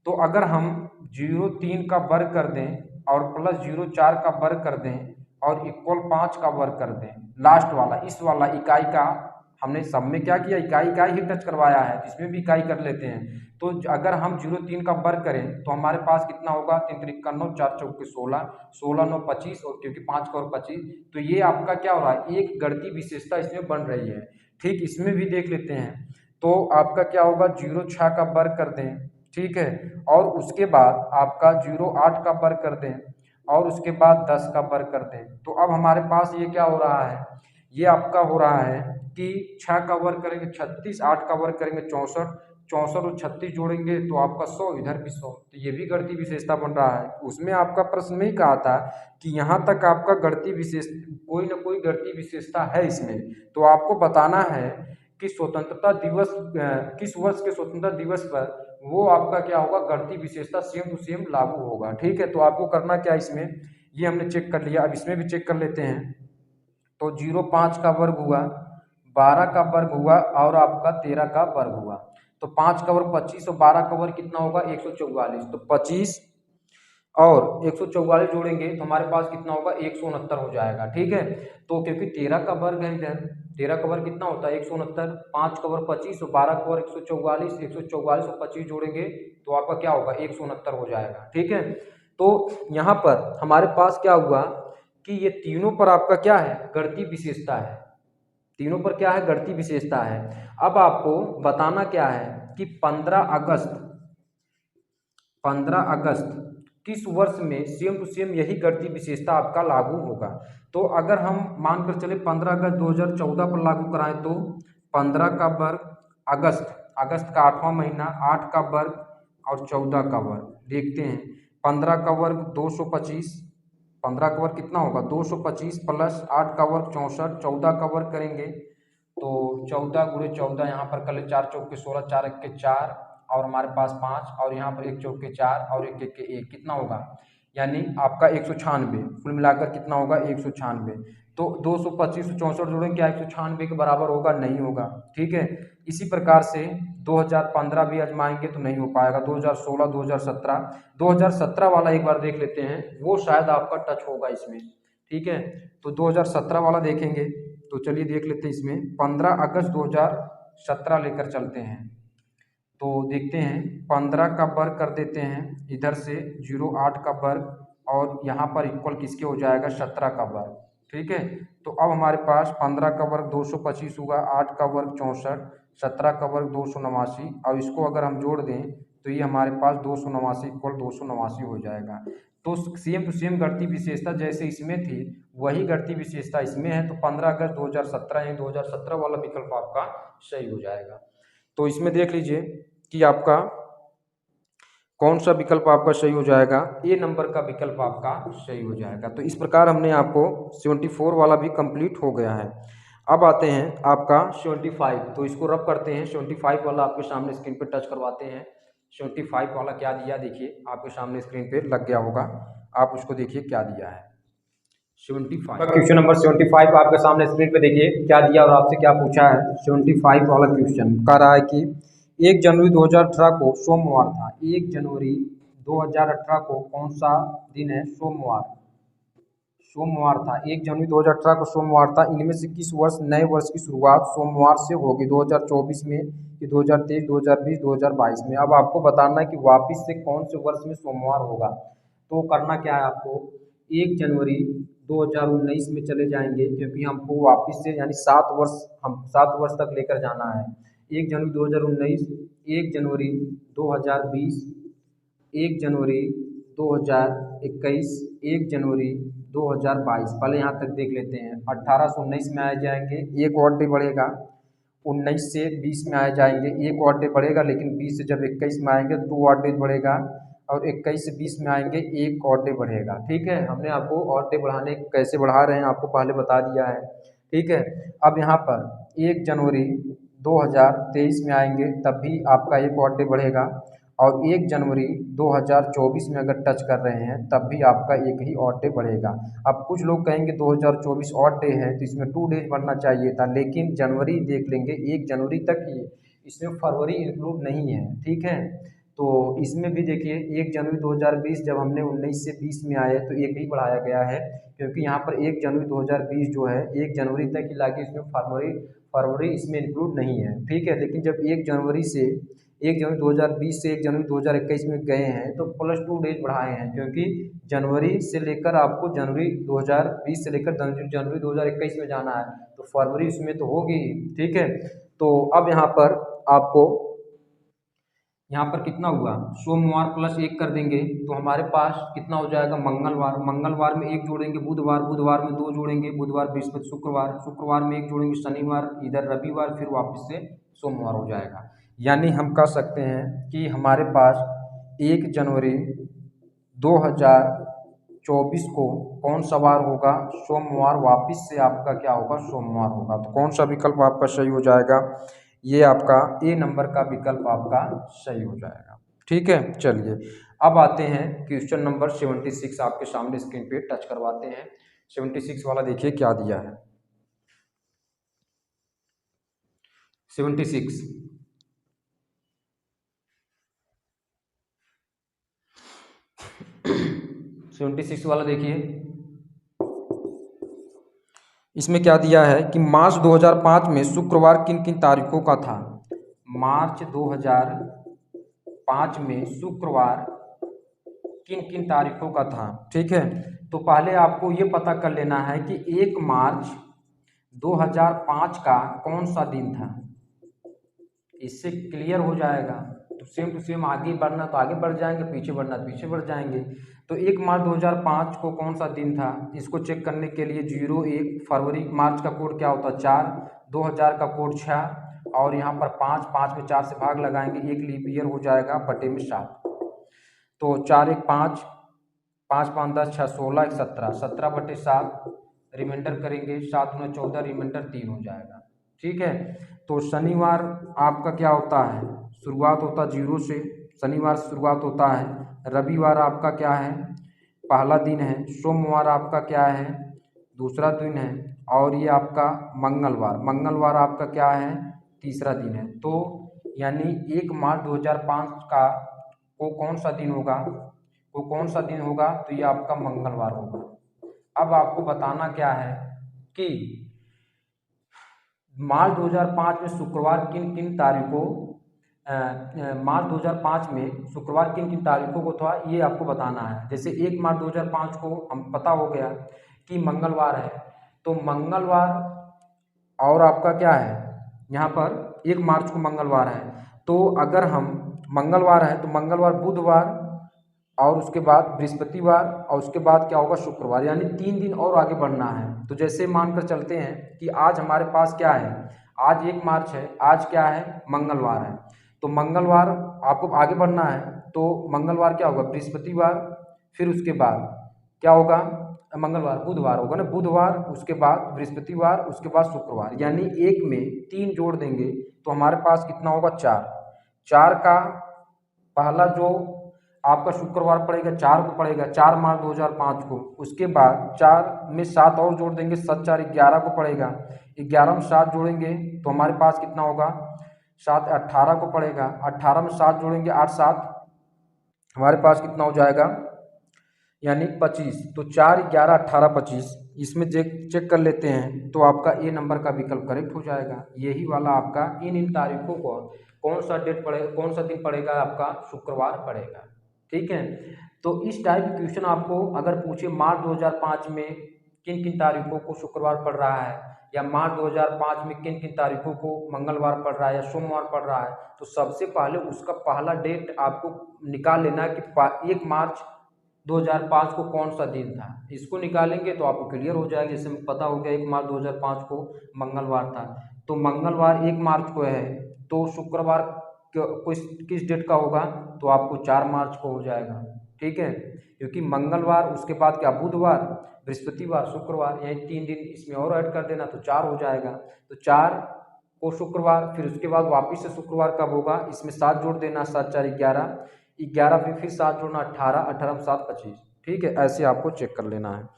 तो अगर हम 03 का वर्ग कर दें और प्लस 04 का वर्ग कर दें और इक्वल 5 का वर्ग कर दें, लास्ट वाला इस वाला इकाई का हमने सब में क्या किया, इकाई इकाई ही टच करवाया है, इसमें भी इकाई कर लेते हैं। तो अगर हम 03 का वर्ग करें तो हमारे पास कितना होगा, 3 त्रिक का 9, 4 चौके 16, 16 9 25 और क्योंकि 5 का और 25, तो ये आपका क्या हो रहा है, एक गणितीय विशेषता इसमें बन रही है, ठीक। इसमें भी देख लेते हैं, तो आपका क्या होगा, 06 का वर्ग कर दें, ठीक है, और उसके बाद आपका 08 का वर्ग कर दें और उसके बाद 10 का वर्ग कर दें। तो अब हमारे पास ये क्या हो रहा है, ये आपका हो रहा है कि 6 का वर्ग करेंगे 36, 8 का वर्ग करेंगे 64, 64 और 36 जोड़ेंगे तो आपका 100, इधर भी 100, तो ये भी गणितीय विशेषता बन रहा है। उसमें आपका प्रश्न में ही कहा था कि यहाँ तक आपका गणितीय विशेष कोई ना कोई गणितीय विशेषता है इसमें, तो आपको बताना है कि स्वतंत्रता दिवस किस वर्ष के स्वतंत्रता दिवस पर वो आपका क्या होगा, गणितीय विशेषता सेम टू सेम लागू होगा, ठीक है। तो आपको करना क्या इसमें, ये हमने चेक कर लिया, अब इसमें भी चेक कर लेते हैं। तो 05 का वर्ग हुआ, 12 का वर्ग हुआ और आपका 13 का वर्ग हुआ, तो 5 का वर्ग 25 और 12 का वर्ग कितना होगा, 144, तो 25 और 144 जोड़ेंगे तो हमारे पास कितना होगा, 169 हो जाएगा, ठीक है। तो क्योंकि 13 का वर्ग है इधर, 13 का वर्ग कितना होता है, 169, 5 का वर्ग 25 और 12 का वर्ग 144, 144 और 25 जोड़ेंगे तो आपका क्या होगा, 169 हो जाएगा, ठीक है। तो यहाँ पर हमारे पास क्या हुआ कि ये तीनों पर आपका क्या है, गणितीय विशेषता है, तीनों पर क्या है, गणितीय विशेषता है। अब आपको बताना क्या है कि 15 अगस्त किस वर्ष में सेम टू सेम यही गणितीय विशेषता आपका लागू होगा। तो अगर हम मानकर चले 15 अगस्त 2014 पर लागू कराएं तो 15 का वर्ग अगस्त, अगस्त का 8वां महीना, 8 का वर्ग और 14 का वर्ग, देखते हैं 15 का वर्ग 225, 15 का वर्ग कितना होगा, 225 प्लस 8 का वर्ग 64, 14 का वर्ग करेंगे तो 14 गुणे 14, यहाँ पर कर ले 4 चौके 16, 4 एक के 4 और हमारे पास 5 और यहाँ पर 1 चौके 4 और 1 एक के 1, कितना होगा, यानी आपका 196, कुल मिलाकर कितना होगा, 196। तो 225 64 जोड़ेंगे, क्या 196 के बराबर होगा, नहीं होगा, ठीक है। इसी प्रकार से 2015 भी आजमाएंगे तो नहीं हो पाएगा, 2016, 2017, 2017 वाला एक बार देख लेते हैं, वो शायद आपका टच होगा इसमें, ठीक है। तो 2017 वाला देखेंगे तो चलिए देख लेते हैं, इसमें 15 अगस्त 2017 लेकर चलते हैं, तो देखते हैं 15 का वर्ग कर देते हैं इधर से, 08 का वर्ग और यहाँ पर इक्वल किसके हो जाएगा, 17 का वर्ग, ठीक है। तो अब हमारे पास 15 का वर्ग 225 हुआ, 8 का वर्ग 64, 17 का वर्ग 289 और इसको अगर हम जोड़ दें तो ये हमारे पास 289 इक्वल 289 हो जाएगा। तो सेम टू सेम गणितीय विशेषता जैसे इसमें थी वही गणितीय विशेषता इसमें है, तो 15 अगस्त 2017 यानी 2017 वाला विकल्प आपका सही हो जाएगा। तो इसमें देख लीजिए कि आपका कौन सा विकल्प आपका सही हो जाएगा, ए नंबर का विकल्प आपका सही हो जाएगा। तो इस प्रकार हमने आपको 74 वाला भी कंप्लीट हो गया है। अब आते हैं आपका 75, तो इसको रब करते हैं, 75 वाला आपके सामने स्क्रीन पर टच करवाते हैं। 75 वाला क्या दिया देखिए, आपके सामने स्क्रीन पे लग गया होगा, आप उसको देखिए क्या दिया है। 75 क्वेश्चन नंबर 75 आपके सामने स्क्रीन पे देखिए क्या दिया और आपसे क्या पूछा है। 75 वाला क्वेश्चन कह रहा है कि 1 जनवरी 2018 को सोमवार था। 1 जनवरी 2018 को कौन सा दिन है? सोमवार। सोमवार था, 1 जनवरी 2018 को सोमवार था। इनमें से किस वर्ष नए वर्ष की शुरुआत सोमवार से होगी? 2024 में कि 2023, 2020, 2022 में? अब आपको बताना है कि वापिस से कौन से वर्ष में सोमवार होगा। तो करना क्या है आपको, 1 जनवरी 2019 में चले जाएंगे, क्योंकि हमको वापिस से यानी 7 वर्ष, हम 7 वर्ष तक लेकर जाना है। 1 जनवरी 2019, 1 जनवरी 2020, 1 जनवरी 2021, 1 जनवरी 2022। पहले यहाँ तक देख लेते हैं। 1819 में आ जाएंगे, एक और डे बढ़ेगा। 19 से 20 में आ जाएंगे, एक और डे बढ़ेगा, लेकिन 20 से जब 21 में आएंगे 2 और डे बढ़ेगा, और 21 से 20 में आएंगे, एक और डे बढ़ेगा। ठीक है, हमने आपको और डे बढ़ाने कैसे बढ़ा रहे हैं आपको पहले बता दिया है। ठीक है, अब यहाँ पर 1 जनवरी 2023 में आएंगे, तब भी आपका एक और डे बढ़ेगा, और 1 जनवरी 2024 में अगर टच कर रहे हैं तब भी आपका एक ही और डे बढ़ेगा। अब कुछ लोग कहेंगे 2024 और डे है तो इसमें 2 डेज बढ़ना चाहिए था, लेकिन जनवरी देख लेंगे 1 जनवरी तक ही, इसमें फरवरी इंक्लूड नहीं है। ठीक है, तो इसमें भी देखिए 1 जनवरी 2020 जब हमने 19 से 20 में आए तो एक ही बढ़ाया गया है, क्योंकि यहाँ पर 1 जनवरी 2020 जो है 1 जनवरी तक ही लागे, इसमें फरवरी फरवरी इसमें इंक्लूड नहीं है। ठीक है, लेकिन जब 1 जनवरी से 1 जनवरी 2020 से 1 जनवरी 2021 में गए हैं तो प्लस 2 डेज बढ़ाए हैं, क्योंकि जनवरी से लेकर आपको जनवरी 2020 से लेकर जनवरी 2021 में जाना है, तो फरवरी इसमें तो होगी ही। ठीक है, तो अब यहाँ पर आपको यहाँ पर कितना हुआ, सोमवार प्लस 1 कर देंगे तो हमारे पास कितना हो जाएगा, मंगलवार। मंगलवार में 1 जोड़ेंगे बुधवार, बुधवार में 2 जोड़ेंगे बुधवार, बृहस्पति, शुक्रवार, शुक्रवार में 1 जोड़ेंगे शनिवार, इधर रविवार, फिर वापस से सोमवार हो जाएगा। यानी हम कह सकते हैं कि हमारे पास 1 जनवरी 2024 को कौन सा वार होगा, सोमवार। वापस से आपका क्या होगा, सोमवार होगा। तो कौन सा विकल्प आपका सही हो जाएगा, ये आपका ए नंबर का विकल्प आपका सही हो जाएगा। ठीक है, चलिए अब आते हैं क्वेश्चन नंबर 76 आपके सामने स्क्रीन पे टच करवाते हैं। 76 वाला देखिए क्या दिया है। 76 76 वाला देखिए, इसमें क्या दिया है कि मार्च 2005 में शुक्रवार किन किन तारीखों का था। मार्च 2005 में शुक्रवार किन किन तारीखों का था। ठीक है, तो पहले आपको ये पता कर लेना है कि 1 मार्च 2005 का कौन सा दिन था, इससे क्लियर हो जाएगा। तो सेम टू सेम आगे बढ़ना तो आगे बढ़ जाएंगे, पीछे बढ़ना तो पीछे बढ़ जाएंगे। तो 1 मार्च 2005 को कौन सा दिन था, इसको चेक करने के लिए 01 फरवरी, मार्च का कोड क्या होता है 4, 2000 का कोड 6, और यहाँ पर 5, 5 में 4 से भाग लगाएंगे, एक लीप ईयर हो जाएगा, बटे में 7। तो 4 1 5, 5 5 10, 6 16, 1 17, 17 बटे 7 रिमाइंडर करेंगे, 7 गुना 14, रिमाइंडर 3 हो जाएगा। ठीक है, तो शनिवार आपका क्या होता है, शुरुआत होता 0 से, शनिवार से शुरुआत होता है। रविवार आपका क्या है, पहला दिन है। सोमवार आपका क्या है, दूसरा दिन है। और ये आपका मंगलवार, मंगलवार आपका क्या है, तीसरा दिन है। तो यानी 1 मार्च 2005 का को कौन सा दिन होगा, वो कौन सा दिन होगा, तो ये आपका मंगलवार होगा। अब आपको बताना क्या है कि मार्च 2005 में शुक्रवार किन किन तारीखों मार्च 2005 में शुक्रवार किन किन तारीखों को था, ये आपको बताना है। जैसे 1 मार्च 2005 को हम पता हो गया कि मंगलवार है, तो मंगलवार और आपका क्या है, यहाँ पर 1 मार्च को मंगलवार है, तो अगर हम मंगलवार है तो मंगलवार, बुधवार, और उसके बाद बृहस्पतिवार, और उसके बाद क्या होगा, शुक्रवार। यानी 3 दिन और आगे बढ़ना है। तो जैसे मानकर चलते हैं कि आज हमारे पास क्या है, आज 1 मार्च है, आज क्या है, मंगलवार है। तो मंगलवार आपको आगे बढ़ना है, तो मंगलवार क्या होगा, बृहस्पतिवार, फिर उसके बाद क्या होगा, मंगलवार बुधवार होगा ना, बुधवार, उसके बाद बृहस्पतिवार, उसके बाद शुक्रवार। यानी 1 में 3 जोड़ देंगे तो हमारे पास कितना होगा, 4। 4 का पहला जो आपका शुक्रवार पड़ेगा 4 को पड़ेगा, 4 मार्च 2005 को। उसके बाद 4 में 7 और जोड़ देंगे, 7 4 11 को पड़ेगा। 11 में 7 जोड़ेंगे तो हमारे पास कितना होगा, 7 18 को पड़ेगा। 18 में 7 जोड़ेंगे, 8 7 हमारे पास कितना हो जाएगा, यानी 25। तो 4 11 18 25 इसमें चेक कर लेते हैं तो आपका ए नंबर का विकल्प करेक्ट हो जाएगा। यही वाला आपका इन तारीखों को कौन सा डेट पड़ेगा, कौन सा दिन पड़ेगा, आपका शुक्रवार पड़ेगा। ठीक है, तो इस टाइप की क्वेश्चन आपको अगर पूछे मार्च 2005 में किन किन तारीखों को शुक्रवार पड़ रहा है, या मार्च 2005 में किन किन तारीखों को मंगलवार पड़ रहा है या सोमवार पड़ रहा है, तो सबसे पहले उसका पहला डेट आपको निकाल लेना है कि 1 मार्च 2005 को कौन सा दिन था। इसको निकालेंगे तो आपको क्लियर हो जाएगा। जैसे पता हो गया 1 मार्च 2005 को मंगलवार था, तो मंगलवार 1 मार्च को है, तो शुक्रवार किस डेट का होगा, तो आपको 4 मार्च को हो जाएगा। ठीक है, क्योंकि मंगलवार, उसके बाद क्या, बुधवार, बृहस्पतिवार, शुक्रवार, यही 3 दिन इसमें और ऐड कर देना तो 4 हो जाएगा। तो 4 को शुक्रवार, फिर उसके बाद वापिस से शुक्रवार कब होगा, इसमें 7 जोड़ देना, 7 4 11, 11 पे फिर 7 जोड़ना, 18, 18 में 7 25। ठीक है, ऐसे आपको चेक कर लेना है।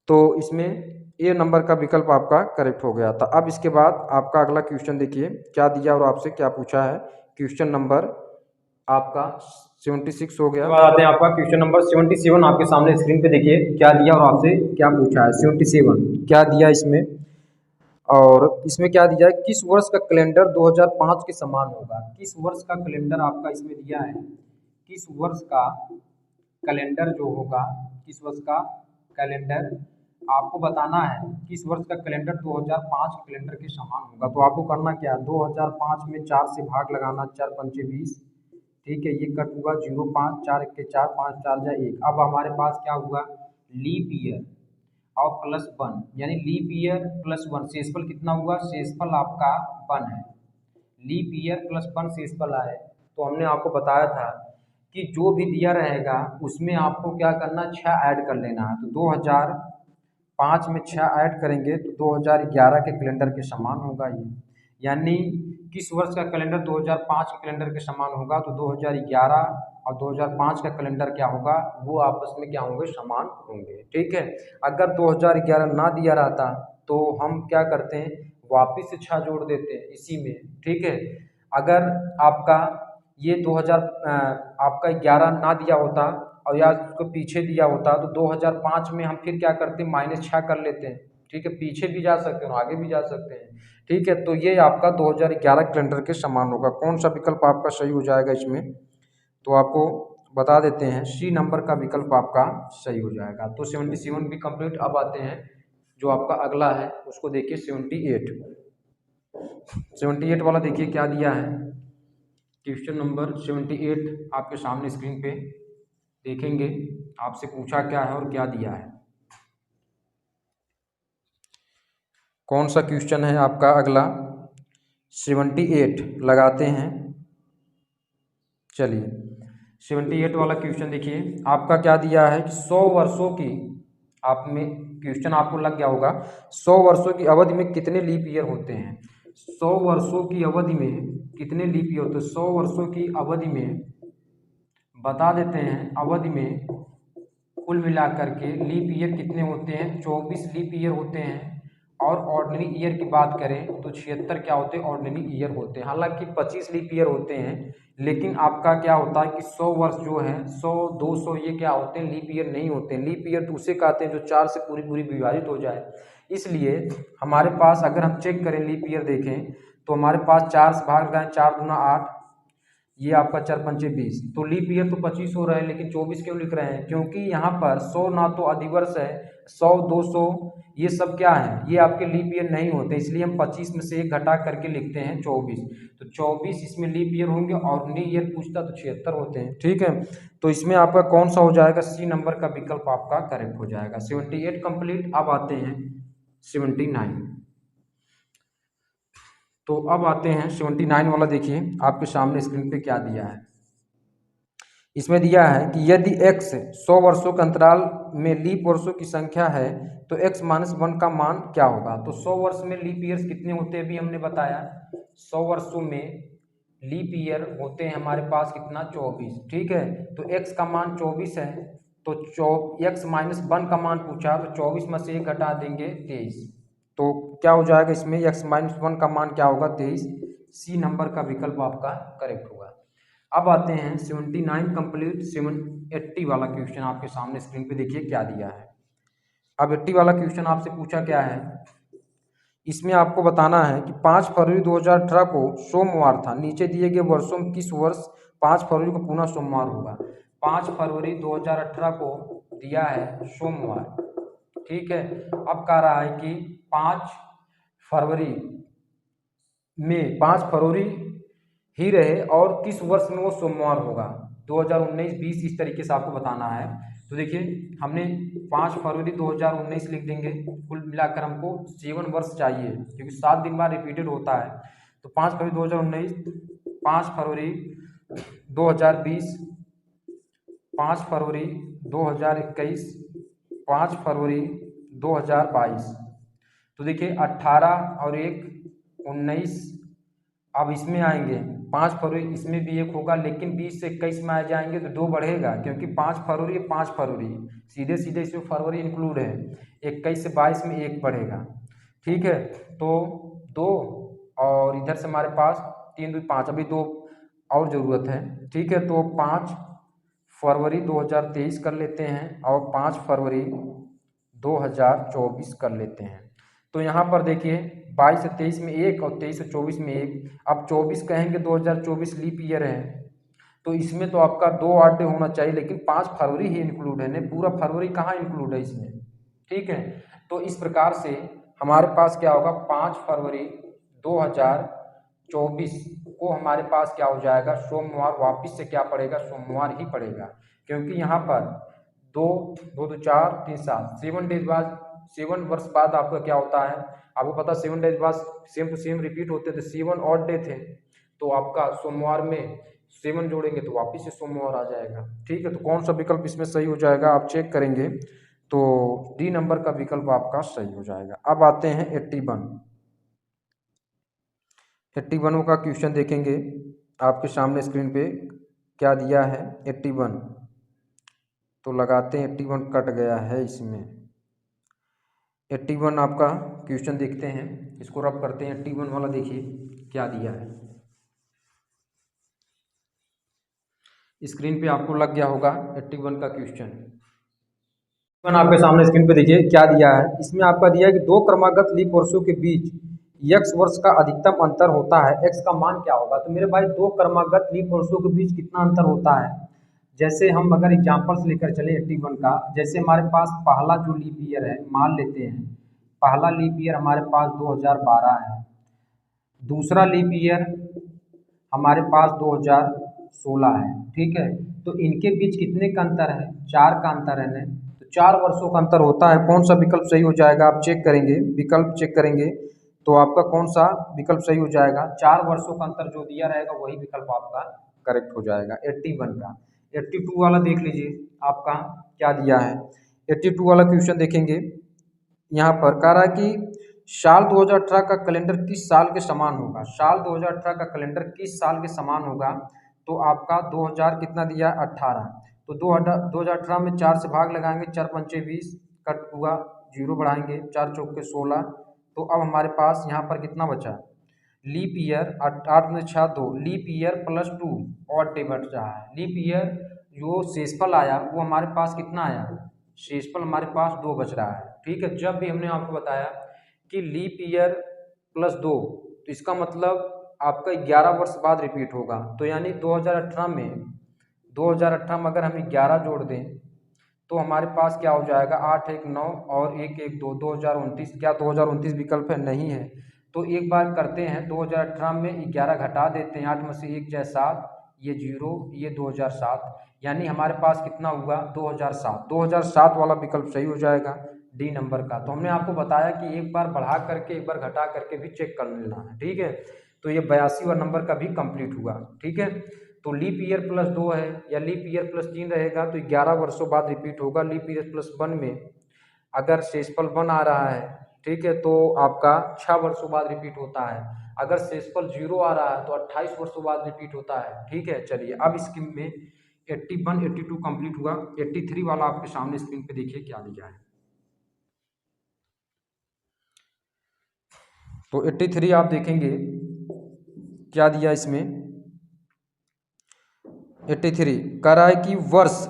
तो इसमें ए नंबर का विकल्प आपका करेक्ट हो गया था। अब इसके बाद आपका अगला क्वेश्चन देखिए क्या दिया और आपसे क्या पूछा है। क्वेश्चन नंबर आपका 76 हो गया। बाद आते हैं आपका क्वेश्चन नंबर 77, आपके सामने स्क्रीन पे देखिए क्या दिया और आपसे क्या पूछा है। 77 क्या दिया इसमें, और इसमें क्या दिया है, किस वर्ष का कैलेंडर 2005 के समान होगा। किस वर्ष का कैलेंडर आपका इसमें दिया है, किस वर्ष का कैलेंडर जो होगा, किस वर्ष का कैलेंडर आपको बताना है, किस वर्ष का कैलेंडर 2005 के कैलेंडर के समान होगा। तो आपको करना क्या है, 2005 में 4 से भाग लगाना, 4 पंचे 20। ठीक है, ये कट हुआ 0 5 4 1 4 5 4 जा 1। अब हमारे पास क्या हुआ, लीप ईयर और प्लस 1, यानी लीप ईयर प्लस 1, शेषफल कितना हुआ, शेषफल आपका 1 है। लीप ईयर प्लस 1 शेषफल आए, तो हमने आपको बताया था कि जो भी दिया रहेगा उसमें आपको क्या करना, 6 ऐड कर लेना है। तो 2005 में 6 ऐड करेंगे तो 2011 के कैलेंडर के समान होगा ये। यानी किस वर्ष का कैलेंडर 2005 के कैलेंडर के समान होगा, तो 2011 और 2005 का कैलेंडर क्या होगा, वो आपस में क्या होंगे, समान होंगे। ठीक है, अगर 2011 ना दिया रहता तो हम क्या करते हैं, वापिस से 6 जोड़ देते हैं इसी में। ठीक है, अगर आपका ये 2000 आपका 11 ना दिया होता और या उसको पीछे दिया होता तो 2005 में हम फिर क्या करते हैं, -6 कर लेते हैं। ठीक है, पीछे भी जा सकते हैं और आगे भी जा सकते हैं। ठीक है, तो ये आपका 2011 कैलेंडर के समान होगा। कौन सा विकल्प आपका सही हो जाएगा इसमें, तो आपको बता देते हैं, सी नंबर का विकल्प आपका सही हो जाएगा। तो 77 भी कंप्लीट। अब आते हैं जो आपका अगला है उसको देखिए, 78 वाला देखिए क्या दिया है। क्वेश्चन नंबर 78 आपके सामने स्क्रीन पे देखेंगे, आपसे पूछा क्या है और क्या दिया है। कौन सा क्वेश्चन है आपका अगला, 78 लगाते हैं। चलिए 78 वाला क्वेश्चन देखिए, आपका क्या दिया है कि 100 वर्षों की, आप में क्वेश्चन आपको लग गया होगा, 100 वर्षों की अवधि में कितने लीप ईयर होते हैं। 100 वर्षों की अवधि में कितने लीप ईयर होते हैं, 100 वर्षों की अवधि में बता देते हैं। अवधि में कुल मिलाकर के लीप ईयर कितने होते हैं, 24 लीप ईयर होते हैं। और ऑर्डिनरी ईयर की बात करें तो 76 क्या होते हैं, ऑर्डिनरी ईयर होते हैं। हालांकि 25 लीप ईयर होते हैं, लेकिन आपका क्या होता है कि 100 वर्ष जो है, 100 200 ये क्या होते हैं, लीप ईयर नहीं होते हैं। लीप ईयर तो उसे कहते हैं जो 4 से पूरी पूरी विभाजित हो जाए। इसलिए हमारे पास अगर हम चेक करें, लीप ईयर देखें तो हमारे पास 4 से भाग लगाएं, 4 दूना 8, ये आपका 4 पंचे 20। तो लीप ईयर तो 25 हो रहे हैं, लेकिन 24 क्यों लिख रहे हैं, क्योंकि यहाँ पर 100 ना तो अधिवर्ष है, 100 200 ये सब क्या है, ये आपके लीप ईयर नहीं होते, इसलिए हम 25 में से 1 घटा करके लिखते हैं 24। तो 24 इसमें लीप ईयर होंगे, ऑर्डिनरी ईयर पूछता तो 76 होते हैं। ठीक है, तो इसमें आपका कौन सा हो जाएगा, सी नंबर का विकल्प आपका करेक्ट हो जाएगा। 78 कंप्लीट। अब आते हैं 79। तो अब आते हैं 79 वाला, देखिए आपके सामने स्क्रीन पे क्या दिया है। इसमें दिया है कि यदि x 100 वर्षों के अंतराल में लीप वर्षों की संख्या है तो x - 1 का मान क्या होगा। तो 100 वर्ष में लीप ईयर्स कितने होते हैं, अभी हमने बताया 100 वर्षों में लीप ईयर होते हैं हमारे पास कितना 24, ठीक है। तो x का मान 24 है, तो x -1 का मान पूछा, तो 24 में से 1 घटा देंगे 23, तो क्या हो जाएगा इसमें x -1 का मान क्या होगा 23। सी नंबर का विकल्प आपका करेक्ट होगा। अब आते हैं 79 कंप्लीट 780 वाला क्वेश्चन आपके सामने स्क्रीन पे देखिए क्या दिया है। अब 80 वाला क्वेश्चन आपसे पूछा क्या है, इसमें आपको बताना है कि 5 फरवरी 2018 को सोमवार था, नीचे दिए गए वर्षों में किस वर्ष 5 फरवरी को पुनः सोमवार होगा। 5 फरवरी 2018 को दिया है सोमवार, ठीक है। अब कह रहा है कि 5 फरवरी में 5 फरवरी ही रहे और किस वर्ष में वो सोमवार होगा, 2019, 20, इस तरीके से आपको बताना है। तो देखिए हमने 5 फरवरी 2019 लिख देंगे, कुल मिलाकर हमको 7 वर्ष चाहिए क्योंकि 7 दिन बाद रिपीटेड होता है। तो 5 फरवरी 2019, 5 फरवरी 2020, 5 फरवरी 2021, 5 फरवरी 2022। तो देखिए 18 और 1 19। अब इसमें आएंगे 5 फरवरी, इसमें भी 1 होगा, लेकिन 20 से 21 में आ जाएंगे तो 2 बढ़ेगा क्योंकि 5 फरवरी 5 फरवरी, सीधे सीधे इसमें फरवरी इंक्लूड है। 21 से 22 में 1 बढ़ेगा, ठीक है। तो 2 और इधर से हमारे पास 3 2 5, अभी 2 और ज़रूरत है, ठीक है। तो 5 फरवरी 2023 कर लेते हैं और 5 फरवरी 2024 कर लेते हैं। तो यहाँ पर देखिए 22 से 23 में 1 और 23 से 24 में 1। अब 24 कहेंगे 2024 लीप ईयर है, तो इसमें तो आपका 2 8 डे होना चाहिए, लेकिन 5 फरवरी ही इंक्लूड है, नहीं पूरा फरवरी कहाँ इंक्लूड है इसमें, ठीक है। तो इस प्रकार से हमारे पास क्या होगा, 5 फरवरी 2024 को हमारे पास क्या हो जाएगा, सोमवार वापिस से क्या पड़ेगा, सोमवार ही पड़ेगा, क्योंकि यहाँ पर 2 2 2 4 3 7 7 डेज बाद, 7 वर्ष बाद आपका क्या होता है, आपको पता 7 डेज बाद सेम टू सेम रिपीट होते थे, 7 ऑड डे थे, तो आपका सोमवार में 7 जोड़ेंगे तो वापिस से सोमवार आ जाएगा, ठीक है। तो कौन सा विकल्प इसमें सही हो जाएगा आप चेक करेंगे, तो डी नंबर का विकल्प आपका सही हो जाएगा। अब आते हैं 81 का क्वेश्चन देखेंगे आपके सामने स्क्रीन पे क्या दिया है 81, तो लगाते हैं 81 कट गया है इसमें। 81 आपका क्वेश्चन देखते हैं, इसको रब करते हैं। 81 वाला देखिए क्या दिया है, स्क्रीन पे आपको लग गया होगा 81 का क्वेश्चन। आपके सामने स्क्रीन पे देखिए क्या दिया है, इसमें आपका दिया है कि 2 क्रमागत लीप वर्षों के बीच x वर्ष का अधिकतम अंतर होता है, x का मान क्या होगा। तो मेरे भाई 2 क्रमागत लीप वर्षों के बीच कितना अंतर होता है, जैसे हम अगर एग्जाम्पल्स लेकर चले 81 का, जैसे हमारे पास पहला जो लीप ईयर है मान लेते हैं, पहला लीप ईयर हमारे पास 2012 है, दूसरा लीप ईयर हमारे पास 2016 है, ठीक है। तो इनके बीच कितने का अंतर है, 4 का अंतर है ना, तो 4 वर्षों का अंतर होता है। कौन सा विकल्प सही हो जाएगा आप चेक करेंगे, विकल्प चेक करेंगे तो आपका कौन सा विकल्प सही हो जाएगा, 4 वर्षों का अंतर जो दिया रहेगा वही विकल्प आपका करेक्ट हो जाएगा 81 का। 82 वाला देख लीजिए आपका क्या दिया है, 82 वाला क्वेश्चन देखेंगे, यहाँ पर कह रहा है कि साल 2018 का कैलेंडर किस साल के समान होगा, साल 2018 का कैलेंडर किस साल के समान होगा। तो आपका 2000 कितना दिया 18, तो 2018 में 4 से भाग लगाएंगे, 4 पंचे 20, कट हुआ 0 बढ़ाएंगे, 4 चौके 16। तो अब हमारे पास यहाँ पर कितना बचा, लीप ईयर 8 में 6 2, लीप ईयर प्लस 2 और डे बच रहा है। लीप ईयर जो शेषफल आया वो हमारे पास कितना आया, शेषफल हमारे पास 2 बच रहा है, ठीक है। जब भी हमने आपको बताया कि लीप ईयर प्लस 2, तो इसका मतलब आपका 11 वर्ष बाद रिपीट होगा, तो यानी 2018 में अगर हम 11 जोड़ दें तो हमारे पास क्या हो जाएगा, 8 1 9 और 1 1 2, 2029। क्या 2029 विकल्प है, नहीं है। तो एक बार करते हैं, 2018 में 11 घटा देते हैं, 8 में से 1 जाए 7, ये 0, ये 2007, यानी हमारे पास कितना हुआ 2007। 2007 वाला विकल्प सही हो जाएगा डी नंबर का। तो हमने आपको बताया कि एक बार बढ़ा करके एक बार घटा करके भी चेक कर लेना है, ठीक है। तो ये 82वां नंबर का भी कंप्लीट हुआ, ठीक है। तो लीप ईयर प्लस 2 है या लीप ईयर प्लस 3 रहेगा तो 11 वर्षों बाद रिपीट होगा। लीप ईयर प्लस 1 में अगर शेषफल 1 आ रहा है, ठीक है, तो आपका 6 वर्षों बाद रिपीट होता है। अगर शेषफल 0 आ रहा है तो 28 वर्षों बाद रिपीट होता है। ठीक है, चलिए अब स्क्रीन में 81 82 कंप्लीट हुआ, 83 वाला आपके सामने स्क्रीन पे देखिए क्या दिया है। तो 83 आप देखेंगे क्या दिया इसमें। 83 कह रहा है कि वर्ष,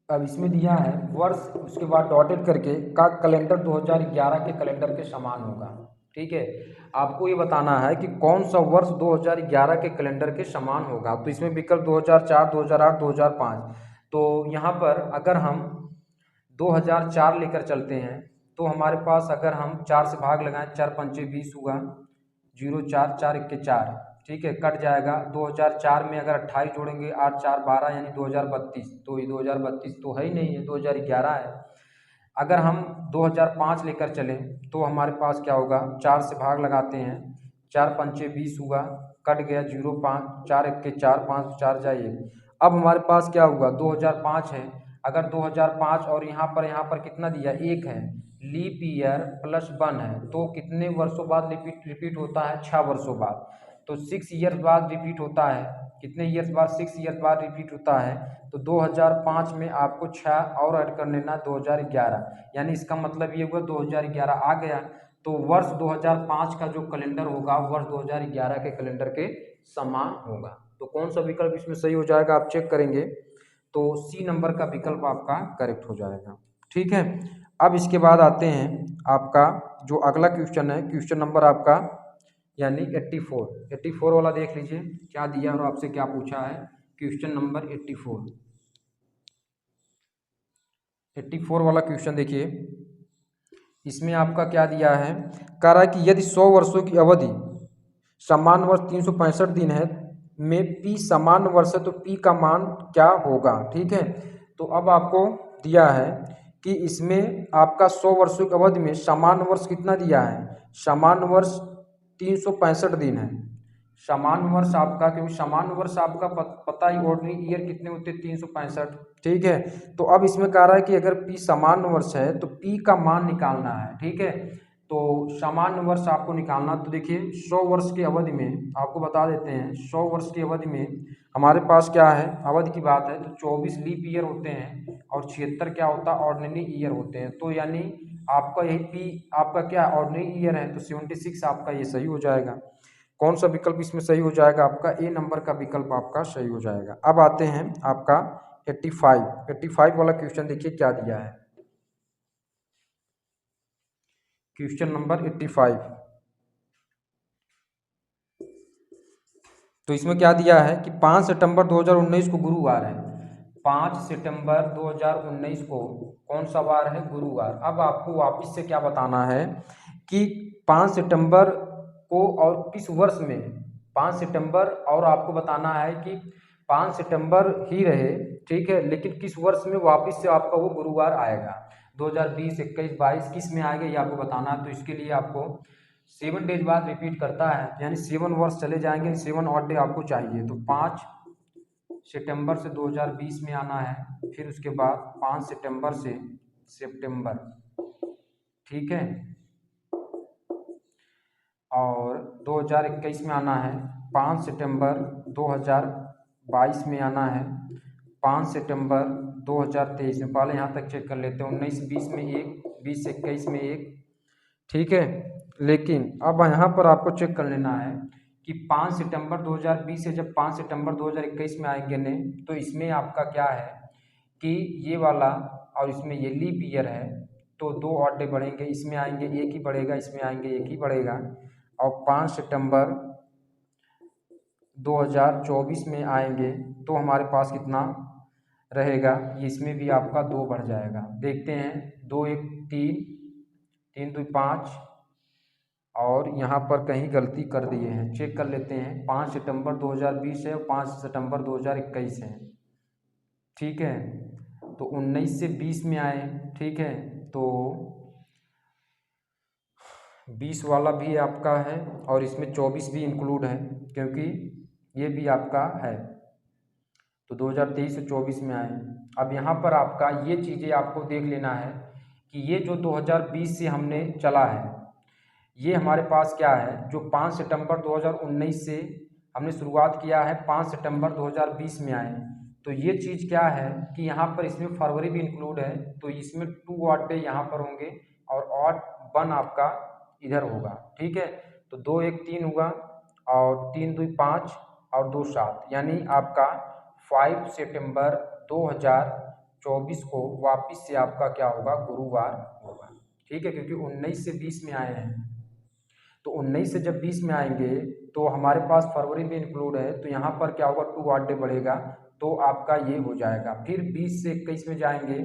अब इसमें दिया है वर्ष, उसके बाद डॉटेड करके का कैलेंडर 2011 के कैलेंडर के समान होगा। ठीक है, आपको ये बताना है कि कौन सा वर्ष 2011 के कैलेंडर के समान होगा। तो इसमें विकल्प 2004, 2008, 2005। तो यहाँ पर अगर हम 2004 लेकर चलते हैं तो हमारे पास अगर हम 4 से भाग लगाएं, 4 पंचे 20 हुआ, 0 4 4 1 4, ठीक है, कट जाएगा। 2004 में अगर 28 जोड़ेंगे, 8 4 12 यानी 2032, तो ये 2032 तो है ही नहीं है, 2011 है। अगर हम 2005 लेकर चलें तो हमारे पास क्या होगा, 4 से भाग लगाते हैं, 4 पंचे 20 हुआ, कट गया 0 5 4 1 4 5 4 जाइए। अब हमारे पास क्या हुआ, 2005 है। अगर 2005 और यहाँ पर कितना दिया, 1 है, लीप ईयर प्लस 1 है, तो कितने वर्षों बाद रिपीट होता है, 6 वर्षों बाद। तो 6 ईयर्स बाद रिपीट होता है, कितने ईयर्स बाद, 6 ईयर्स बाद रिपीट होता है। तो 2005 में आपको 6 और ऐड कर लेना 2011, यानी इसका मतलब ये हुआ 2011 आ गया। तो वर्ष 2005 का जो कैलेंडर होगा वर्ष 2011 के कैलेंडर के समान होगा। तो कौन सा विकल्प इसमें सही हो जाएगा आप चेक करेंगे, तो सी नंबर का विकल्प आपका करेक्ट हो जाएगा। ठीक है, अब इसके बाद आते हैं आपका जो अगला क्वेश्चन है, क्वेश्चन नंबर आपका यानी 84 वाला देख लीजिए क्या दिया और आपसे क्या पूछा है। क्वेश्चन नंबर 84 वाला क्वेश्चन देखिए, इसमें आपका क्या दिया है, कह रहा है कि यदि 100 वर्षों की अवधि समान वर्ष 365 दिन है में पी समान वर्ष है तो पी का मान क्या होगा। ठीक है, तो अब आपको दिया है कि इसमें आपका 100 वर्षों की अवधि में समान वर्ष कितना दिया है, समान वर्ष 365 दिन है। समान वर्ष आपका, क्योंकि समान वर्ष आपका पता ही ऑर्डिनरी ईयर कितने होते हैं, 365। ठीक है, तो अब इसमें कह रहा है कि अगर पी समान वर्ष है तो पी का मान निकालना है। ठीक है, तो समान वर्ष आपको निकालना, तो देखिए 100 वर्ष की अवधि में आपको बता देते हैं, 100 वर्ष की अवधि में हमारे पास क्या है, अवधि की बात है तो 24 लीप ईयर होते हैं और 76 क्या होता है, ऑर्डिनरी ईयर होते हैं। तो यानी आपका यही पी आपका क्या ऑर्डिनरी ईयर है, तो 76 आपका ये सही हो जाएगा। कौन सा विकल्प इसमें सही हो जाएगा, आपका ए नंबर का विकल्प आपका सही हो जाएगा। अब आते हैं आपका 85 वाला क्वेश्चन देखिए क्या दिया है। क्वेश्चन नंबर 85, तो इसमें क्या दिया है कि 5 सितंबर 2019 को गुरुवार है। 5 सितंबर 2019 को कौन सा वार है, गुरुवार। अब आपको वापस से क्या बताना है कि 5 सितंबर को और किस वर्ष में, 5 सितंबर और आपको बताना है कि 5 सितंबर ही रहे, ठीक है, लेकिन किस वर्ष में वापस से आपका वो गुरुवार आएगा, 2020 21 22 किस में आएगा ये आपको बताना है। तो इसके लिए आपको 7 डेज बाद रिपीट करता है, यानी 7 वर्ष चले जाएंगे, 7 और डे आपको चाहिए। तो 5 सितंबर से 2020 में आना है, फिर उसके बाद 5 सितंबर से सितंबर, ठीक है, और 2021 में आना है, 5 सितंबर 2022 में आना है, 5 सितंबर 2023 में। पहले यहाँ तक चेक कर लेते हैं, 19 20 में 1, 20 21 में 1, ठीक है। लेकिन अब यहाँ पर आपको चेक कर लेना है कि 5 सितंबर 2020 से जब 5 सितंबर 2021 में आएंगे ने, तो इसमें आपका क्या है कि ये वाला और इसमें ये लीप ईयर है, तो 2 और डे बढ़ेंगे, इसमें आएंगे 1 ही बढ़ेगा, इसमें आएंगे 1 ही बढ़ेगा। और 5 सितंबर 2024 में आएंगे तो हमारे पास कितना रहेगा, इसमें भी आपका 2 बढ़ जाएगा। देखते हैं, 2 1 3, 3 2 5, और यहाँ पर कहीं गलती कर दिए हैं, चेक कर लेते हैं। 5 सितंबर 2020 है और 5 सितंबर 2021 है, ठीक है, तो 19 से 20 में आए, ठीक है, तो 20 वाला भी आपका है और इसमें 24 भी इंक्लूड है, क्योंकि ये भी आपका है, तो 2023 से 24 में आए। अब यहाँ पर आपका ये चीज़ें आपको देख लेना है कि ये जो 2020 से हमने चला है, ये हमारे पास क्या है, जो 5 सितंबर 2019 से हमने शुरुआत किया है, 5 सितंबर 2020 में आए। तो ये चीज़ क्या है कि यहाँ पर इसमें फरवरी भी इंक्लूड है, तो इसमें 2 ऑड डे यहाँ पर होंगे और ऑड 1 आपका इधर होगा, ठीक है। तो 2 1 3 हुआ और 3 2 5 और 2 7, यानी आपका 5 सितंबर 2024 को वापस से आपका क्या होगा, गुरुवार होगा, ठीक है। क्योंकि 19 से 20 में आए हैं, तो 19 से जब 20 में आएंगे तो हमारे पास फरवरी भी इंक्लूड है, तो यहाँ पर क्या होगा, 2 ऑड डे बढ़ेगा, तो आपका ये हो जाएगा। फिर 20 से 21 में जाएंगे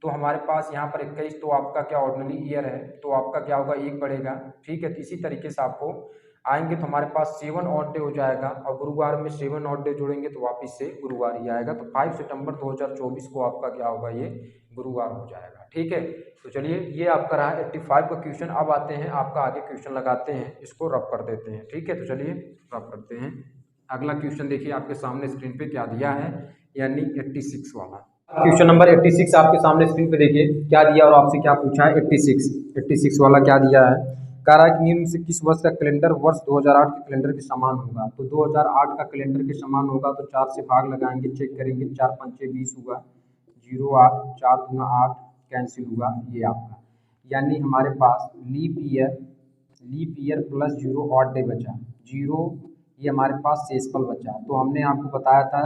तो हमारे पास यहाँ पर 21, तो आपका क्या ऑर्डिनरी ईयर है, तो आपका क्या होगा, 1 बढ़ेगा, ठीक है। तो इसी तरीके से आपको आएंगे तो हमारे पास 7 ऑड डे हो जाएगा, और गुरुवार में 7 ऑड डे जोड़ेंगे तो वापस से गुरुवार ही आएगा। तो 5 सितंबर 2024 को आपका क्या होगा, ये गुरुवार हो जाएगा, ठीक है। तो चलिए, ये आपका रहा 85 का क्वेश्चन। अब आते हैं आपका आगे क्वेश्चन लगाते हैं, इसको रब कर देते हैं, ठीक है। तो चलिए रब करते हैं। अगला क्वेश्चन देखिए आपके सामने स्क्रीन पे क्या दिया है, यानी 86 वाला क्वेश्चन नंबर 86 आपके सामने स्क्रीन पे देखिए क्या दिया और आपसे क्या पूछा है। 86 वाला क्या दिया है, कह रहा है कि निम्न से किस वर्ष का कैलेंडर वर्ष 2008 के कैलेंडर के समान होगा। तो 2008 का कैलेंडर के समान होगा तो 4 से भाग लगाएंगे, चेक करेंगे, 4 पंचे 20 हुआ, 0 8, 4 दूना 8 कैंसिल हुआ, ये आपका, यानी हमारे पास leap year plus 0 odd day बचा, 0, ये हमारे पास शेषफल बचा। तो हमने आपको बताया था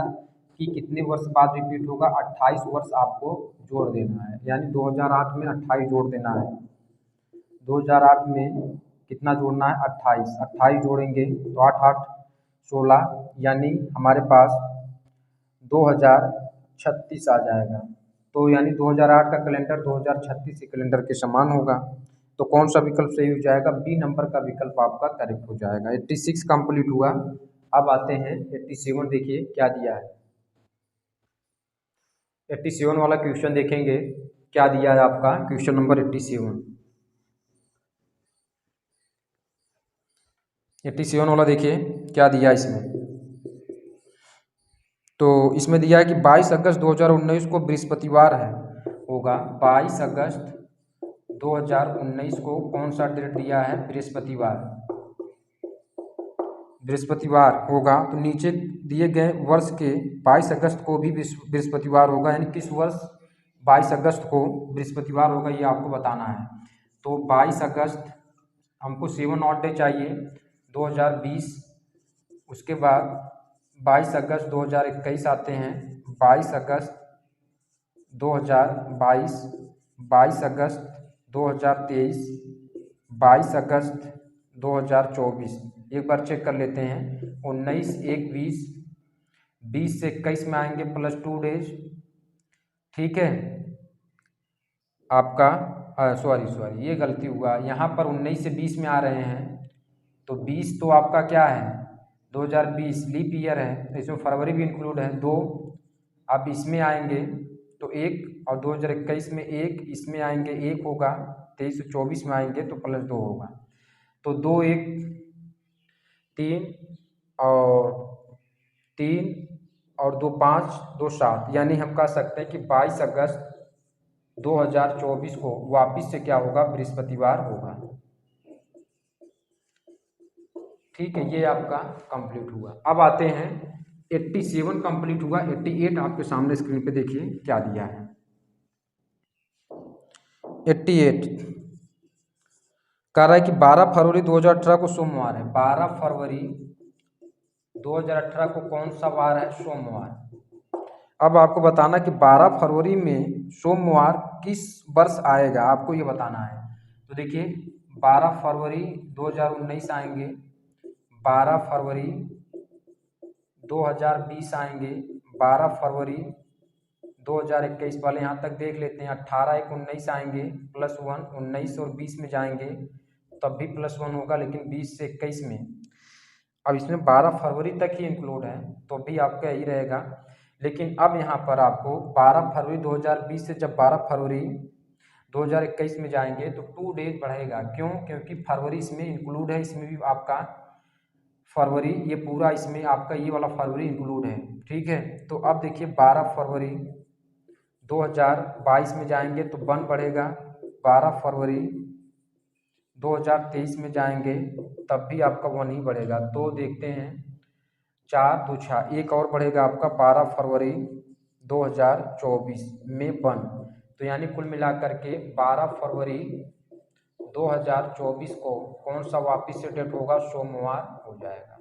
कि कितने वर्ष बाद रिपीट होगा, 28 वर्ष आपको जोड़ देना है, यानी 2008 में 28 जोड़ देना है। 2008 में कितना जोड़ना है, 28, 28 जोड़ेंगे तो 8 8 16, यानी हमारे पास 2036 आ जाएगा। तो यानी 2008 का कैलेंडर 2036 के कैलेंडर के समान होगा। तो कौन सा विकल्प सही हो जाएगा, बी नंबर का विकल्प आपका करेक्ट हो जाएगा। 86 कंप्लीट हुआ। अब आते हैं 87, देखिए क्या दिया है। 87 वाला क्वेश्चन देखेंगे क्या दिया है आपका, क्वेश्चन नंबर 87 वाला देखिए क्या दिया इसमें। तो इसमें दिया है कि 22 अगस्त 2019 को बृहस्पतिवार है, होगा 22 अगस्त 2019 को कौन सा डेट दिया है, बृहस्पतिवार होगा। तो नीचे दिए गए वर्ष के 22 अगस्त को भी बृहस्पतिवार होगा, यानी किस वर्ष 22 अगस्त को बृहस्पतिवार होगा, ये आपको बताना है। तो 22 अगस्त हमको 7 ऑड डे चाहिए 2020, उसके बाद 22 अगस्त 2021 आते हैं, 22 अगस्त 2022, 22 अगस्त 2023, 22 अगस्त 2024। एक बार चेक कर लेते हैं, 19 1 20, 20 से 21 में आएंगे प्लस 2 डेज, ठीक है आपका। सॉरी ये गलती हुआ, यहाँ पर 19 से 20 में आ रहे हैं, तो 20 तो आपका क्या है 2020 लीप ईयर है, तो इसमें फरवरी भी इंक्लूड है 2। अब इसमें आएंगे तो 1, और 2021 में 1, इसमें आएंगे 1 होगा, 23 और 24 में आएंगे तो प्लस 2 होगा। तो 2 1 3 और 3 और 2 5 2 7, यानी हम कह सकते हैं कि 22 अगस्त 2024 को वापस से क्या होगा, बृहस्पतिवार होगा, ठीक है। ये आपका कंप्लीट हुआ। अब आते हैं 87 कंप्लीट हुआ। 88 आपके सामने स्क्रीन पे देखिए क्या दिया है। 88 कह रहा है कि 12 फरवरी 2018 को सोमवार है, 12 फरवरी 2018 को कौन सा वार है, सोमवार। अब आपको बताना कि 12 फरवरी में सोमवार किस वर्ष आएगा, आपको ये बताना है। तो देखिए 12 फरवरी 2019 आएंगे, 12 फरवरी 2020 आएंगे, 12 फरवरी 2021 वाले यहाँ तक देख लेते हैं, 18 1 19 आएंगे प्लस 1, 19 और 20 में जाएंगे तब भी प्लस 1 होगा, लेकिन 20 से 21 में, अब इसमें 12 फरवरी तक ही इंक्लूड है तो भी आपका यही रहेगा। लेकिन अब यहाँ पर आपको 12 फरवरी 2020 से जब 12 फरवरी 2021 में जाएंगे तो 2 डेज बढ़ेगा, क्यों, क्योंकि फरवरी इसमें इंक्लूड है, इसमें भी आपका फरवरी, ये पूरा इसमें आपका ये वाला फरवरी इंक्लूड है, ठीक है। तो अब देखिए 12 फरवरी 2022 में जाएंगे तो 1 बढ़ेगा, 12 फरवरी 2023 में जाएंगे तब भी आपका 1 ही बढ़ेगा। तो देखते हैं 4 2 6, एक और बढ़ेगा आपका 12 फरवरी 2024 में 1। तो यानी कुल मिलाकर के 12 फरवरी 2024 को कौन सा वापिस से डेट होगा, सोमवार हो जाएगा।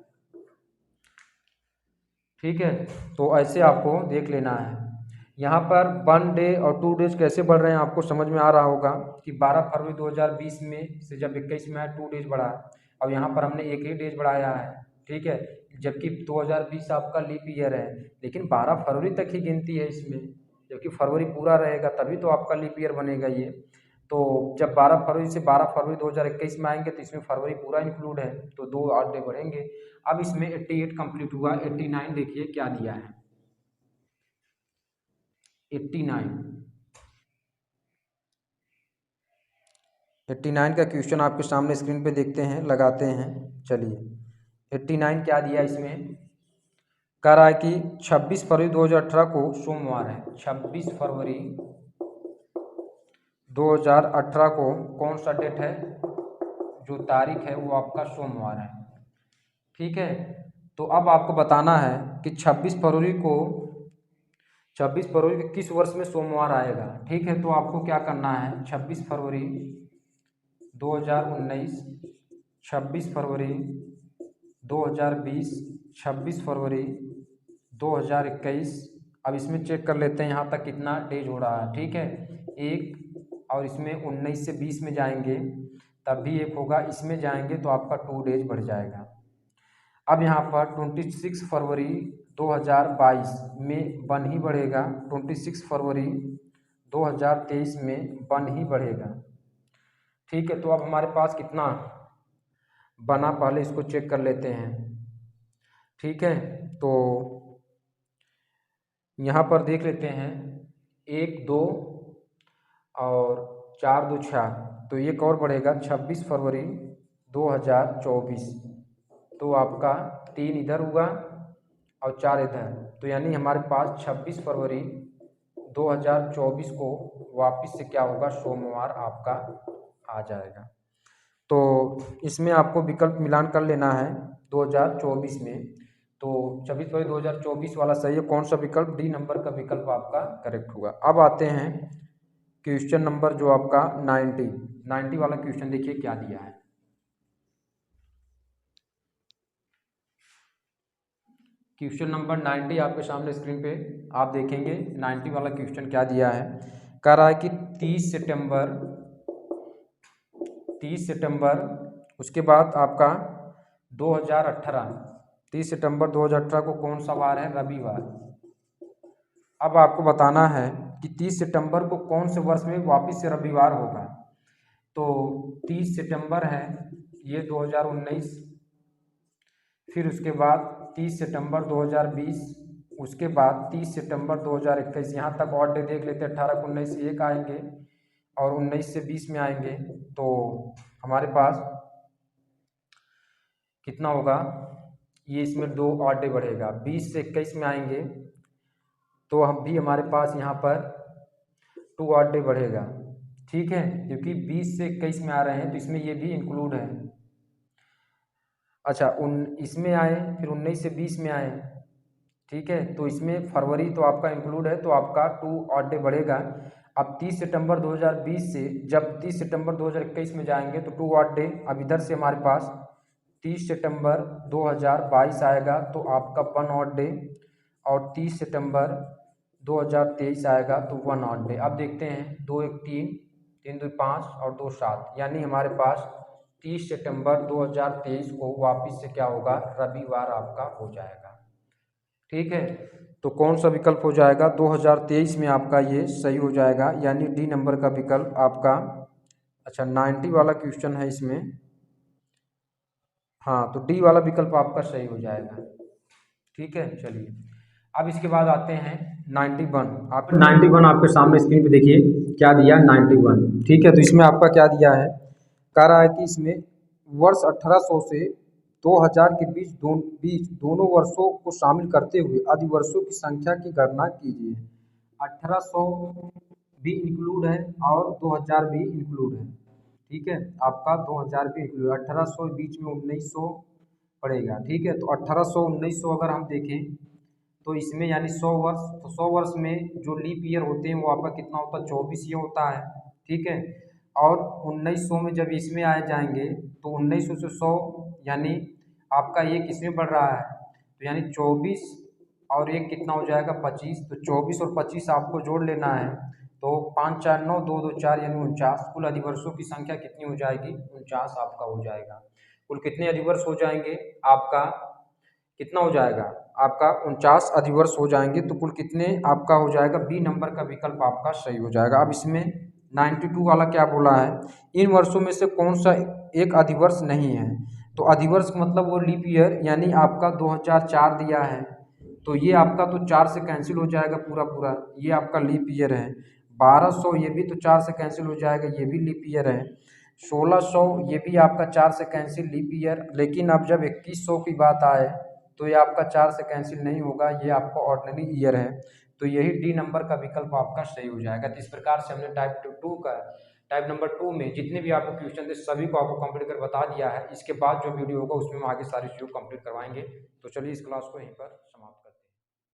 ठीक है, तो ऐसे आपको देख लेना है। यहाँ पर 1 डे और 2 डेज कैसे बढ़ रहे हैं आपको समझ में आ रहा होगा कि 12 फरवरी 2020 में से जब 21 में आया 2 डेज बढ़ा, और यहाँ पर हमने एक ही डेज बढ़ाया है। ठीक है, जबकि 2020 आपका लीप ईयर है, लेकिन 12 फरवरी तक ही गिनती है इसमें, जबकि फरवरी पूरा रहेगा तभी तो आपका लीप ईयर बनेगा ये। तो जब 12 फरवरी से 12 फरवरी 2021 में आएंगे तो इसमें फरवरी पूरा इंक्लूड है, तो 2 और डे बढ़ेंगे। अब इसमें 88 कंप्लीट हुआ, 89 देखिए क्या दिया है। 89 का क्वेश्चन आपके सामने स्क्रीन पे देखते हैं, लगाते हैं। चलिए 89 क्या दिया इसमें, कह रहा है कि 26 फरवरी 2018 को सोमवार है। 26 फरवरी 2018 को कौन सा डेट है, जो तारीख है वो आपका सोमवार है। ठीक है, तो अब आपको बताना है कि 26 फरवरी के किस वर्ष में सोमवार आएगा। ठीक है, तो आपको क्या करना है, 26 फरवरी 2019, 26 फरवरी 2020, 26 फरवरी 2021। अब इसमें चेक कर लेते हैं यहाँ तक कितना डेज हो रहा है। ठीक है, एक, और इसमें 19 से 20 में जाएंगे तब भी एक होगा, इसमें जाएंगे तो आपका 2 डेज बढ़ जाएगा। अब यहाँ पर 26 फरवरी 2022 में 1 ही बढ़ेगा, 26 फरवरी 2023 में 1 ही बढ़ेगा। ठीक है, तो अब हमारे पास कितना बना पहले इसको चेक कर लेते हैं। ठीक है, तो यहाँ पर देख लेते हैं 1 2 और 4 2 6, तो एक और बढ़ेगा 26 फरवरी 2024, तो आपका 3 इधर हुआ और 4 इधर, तो यानी हमारे पास 26 फरवरी 2024 को वापस से क्या होगा, सोमवार आपका आ जाएगा। तो इसमें आपको विकल्प मिलान कर लेना है 2024 में। तो 26 फरवरी 2024 वाला सही है, कौन सा विकल्प, डी नंबर का विकल्प आपका करेक्ट होगा। अब आते हैं क्वेश्चन नंबर जो आपका 90 वाला क्वेश्चन, देखिए क्या दिया है। क्वेश्चन नंबर 90 आपके सामने स्क्रीन पे आप देखेंगे। 90 वाला क्वेश्चन क्या दिया है, कह रहा है कि 30 सितंबर उसके बाद आपका 2018, 30 सितंबर 2018 को कौन सा वार है, रविवार। अब आपको बताना है कि 30 सितंबर को कौन से वर्ष में वापस से रविवार होगा। तो 30 सितंबर है ये 2019, फिर उसके बाद 30 सितंबर 2020, उसके बाद 30 सितंबर 2021। यहाँ तक और डे देख लेते हैं, 18 को 19 से एक आएंगे और 19 से 20 में आएंगे, तो हमारे पास कितना होगा, ये इसमें 2 और डे बढ़ेगा। 20 से 21 में आएंगे तो हम भी हमारे पास यहाँ पर 2 और डे बढ़ेगा। ठीक है, क्योंकि 20 से 21 में आ रहे हैं तो इसमें ये भी इंक्लूड है। अच्छा, इसमें आए, फिर 19 से 20 में आए। ठीक है, तो इसमें फरवरी तो आपका इंक्लूड है, तो आपका 2 और डे बढ़ेगा। अब 30 सितंबर 2020 से जब 30 सितंबर 2021 में जाएंगे तो 2 और डे। अब इधर से हमारे पास 30 सितंबर 2022 आएगा तो आपका 1 और डे, और 30 सितंबर 2023 आएगा तो 1 और डे। अब देखते हैं 2 1 3, 3 2 5 और 2 7, यानी हमारे पास 30 सितंबर 2023 को वापस से क्या होगा, रविवार आपका हो जाएगा। ठीक है, तो कौन सा विकल्प हो जाएगा, 2023 में आपका ये सही हो जाएगा, यानी डी नंबर का विकल्प आपका। अच्छा, 90 वाला क्वेश्चन है इसमें, हाँ, तो डी वाला विकल्प आपका सही हो जाएगा। ठीक है, चलिए अब इसके बाद आते हैं 91। आप 91 आपके सामने स्क्रीन पे देखिए क्या दिया, 91। ठीक है, तो इसमें आपका क्या दिया है, कह रहा है कि इसमें वर्ष 1800 से 2000 के बीच दोनों वर्षों को शामिल करते हुए अधिवर्षों की संख्या की गणना कीजिए। 1800 भी इंक्लूड है और 2000 भी इंक्लूड है। ठीक है, आपका 2000 भी 1800 बीच में 1900 पड़ेगा। ठीक है, तो 1800 1900 अगर हम देखें तो इसमें यानी 100 वर्ष, तो 100 वर्ष में जो लीप ईयर होते हैं वो आपका कितना होता है, 24 ये होता है। ठीक है, और 1900 में जब इसमें आ जाएंगे तो 1900 से 100 यानी आपका एक इसमें बढ़ रहा है, तो यानी 24 और एक कितना हो जाएगा 25, तो 24 और 25 आपको जोड़ लेना है, तो 5 4 9 2 2 4 यानी 49, कुल अधिवर्षों की संख्या कितनी हो जाएगी, 49 आपका हो जाएगा। कुल कितने अधिवर्ष हो जाएंगे आपका, कितना हो जाएगा आपका 49 अधिवर्ष हो जाएंगे, तो कुल कितने आपका हो जाएगा, बी नंबर का विकल्प आपका सही हो जाएगा। अब इसमें 92 वाला क्या बोला है, इन वर्षों में से कौन सा एक अधिवर्ष नहीं है, तो अधिवर्ष मतलब वो लीप ईयर, यानी आपका 2004 दिया है, तो ये आपका तो 4 से कैंसिल हो जाएगा पूरा पूरा, ये आपका लीप ईयर है। 1200 ये भी तो 4 से कैंसिल हो जाएगा, ये भी लीप ईयर है। 1600 ये भी आपका 4 से कैंसिल लीप ईयर, लेकिन अब जब 2100 की बात आए तो ये आपका 4 से कैंसिल नहीं होगा, ये आपका ऑर्डिनरी ईयर है, तो यही डी नंबर का विकल्प आपका सही हो जाएगा। तो इस प्रकार से हमने टाइप नंबर 2 में जितने भी आपको क्वेश्चन थे सभी को आपको कंप्लीट कर बता दिया है। इसके बाद जो वीडियो होगा उसमें हम आगे सारी चीज़ों को कंप्लीट करवाएंगे। तो चलिए इस क्लास को यहीं पर समाप्त करते हैं।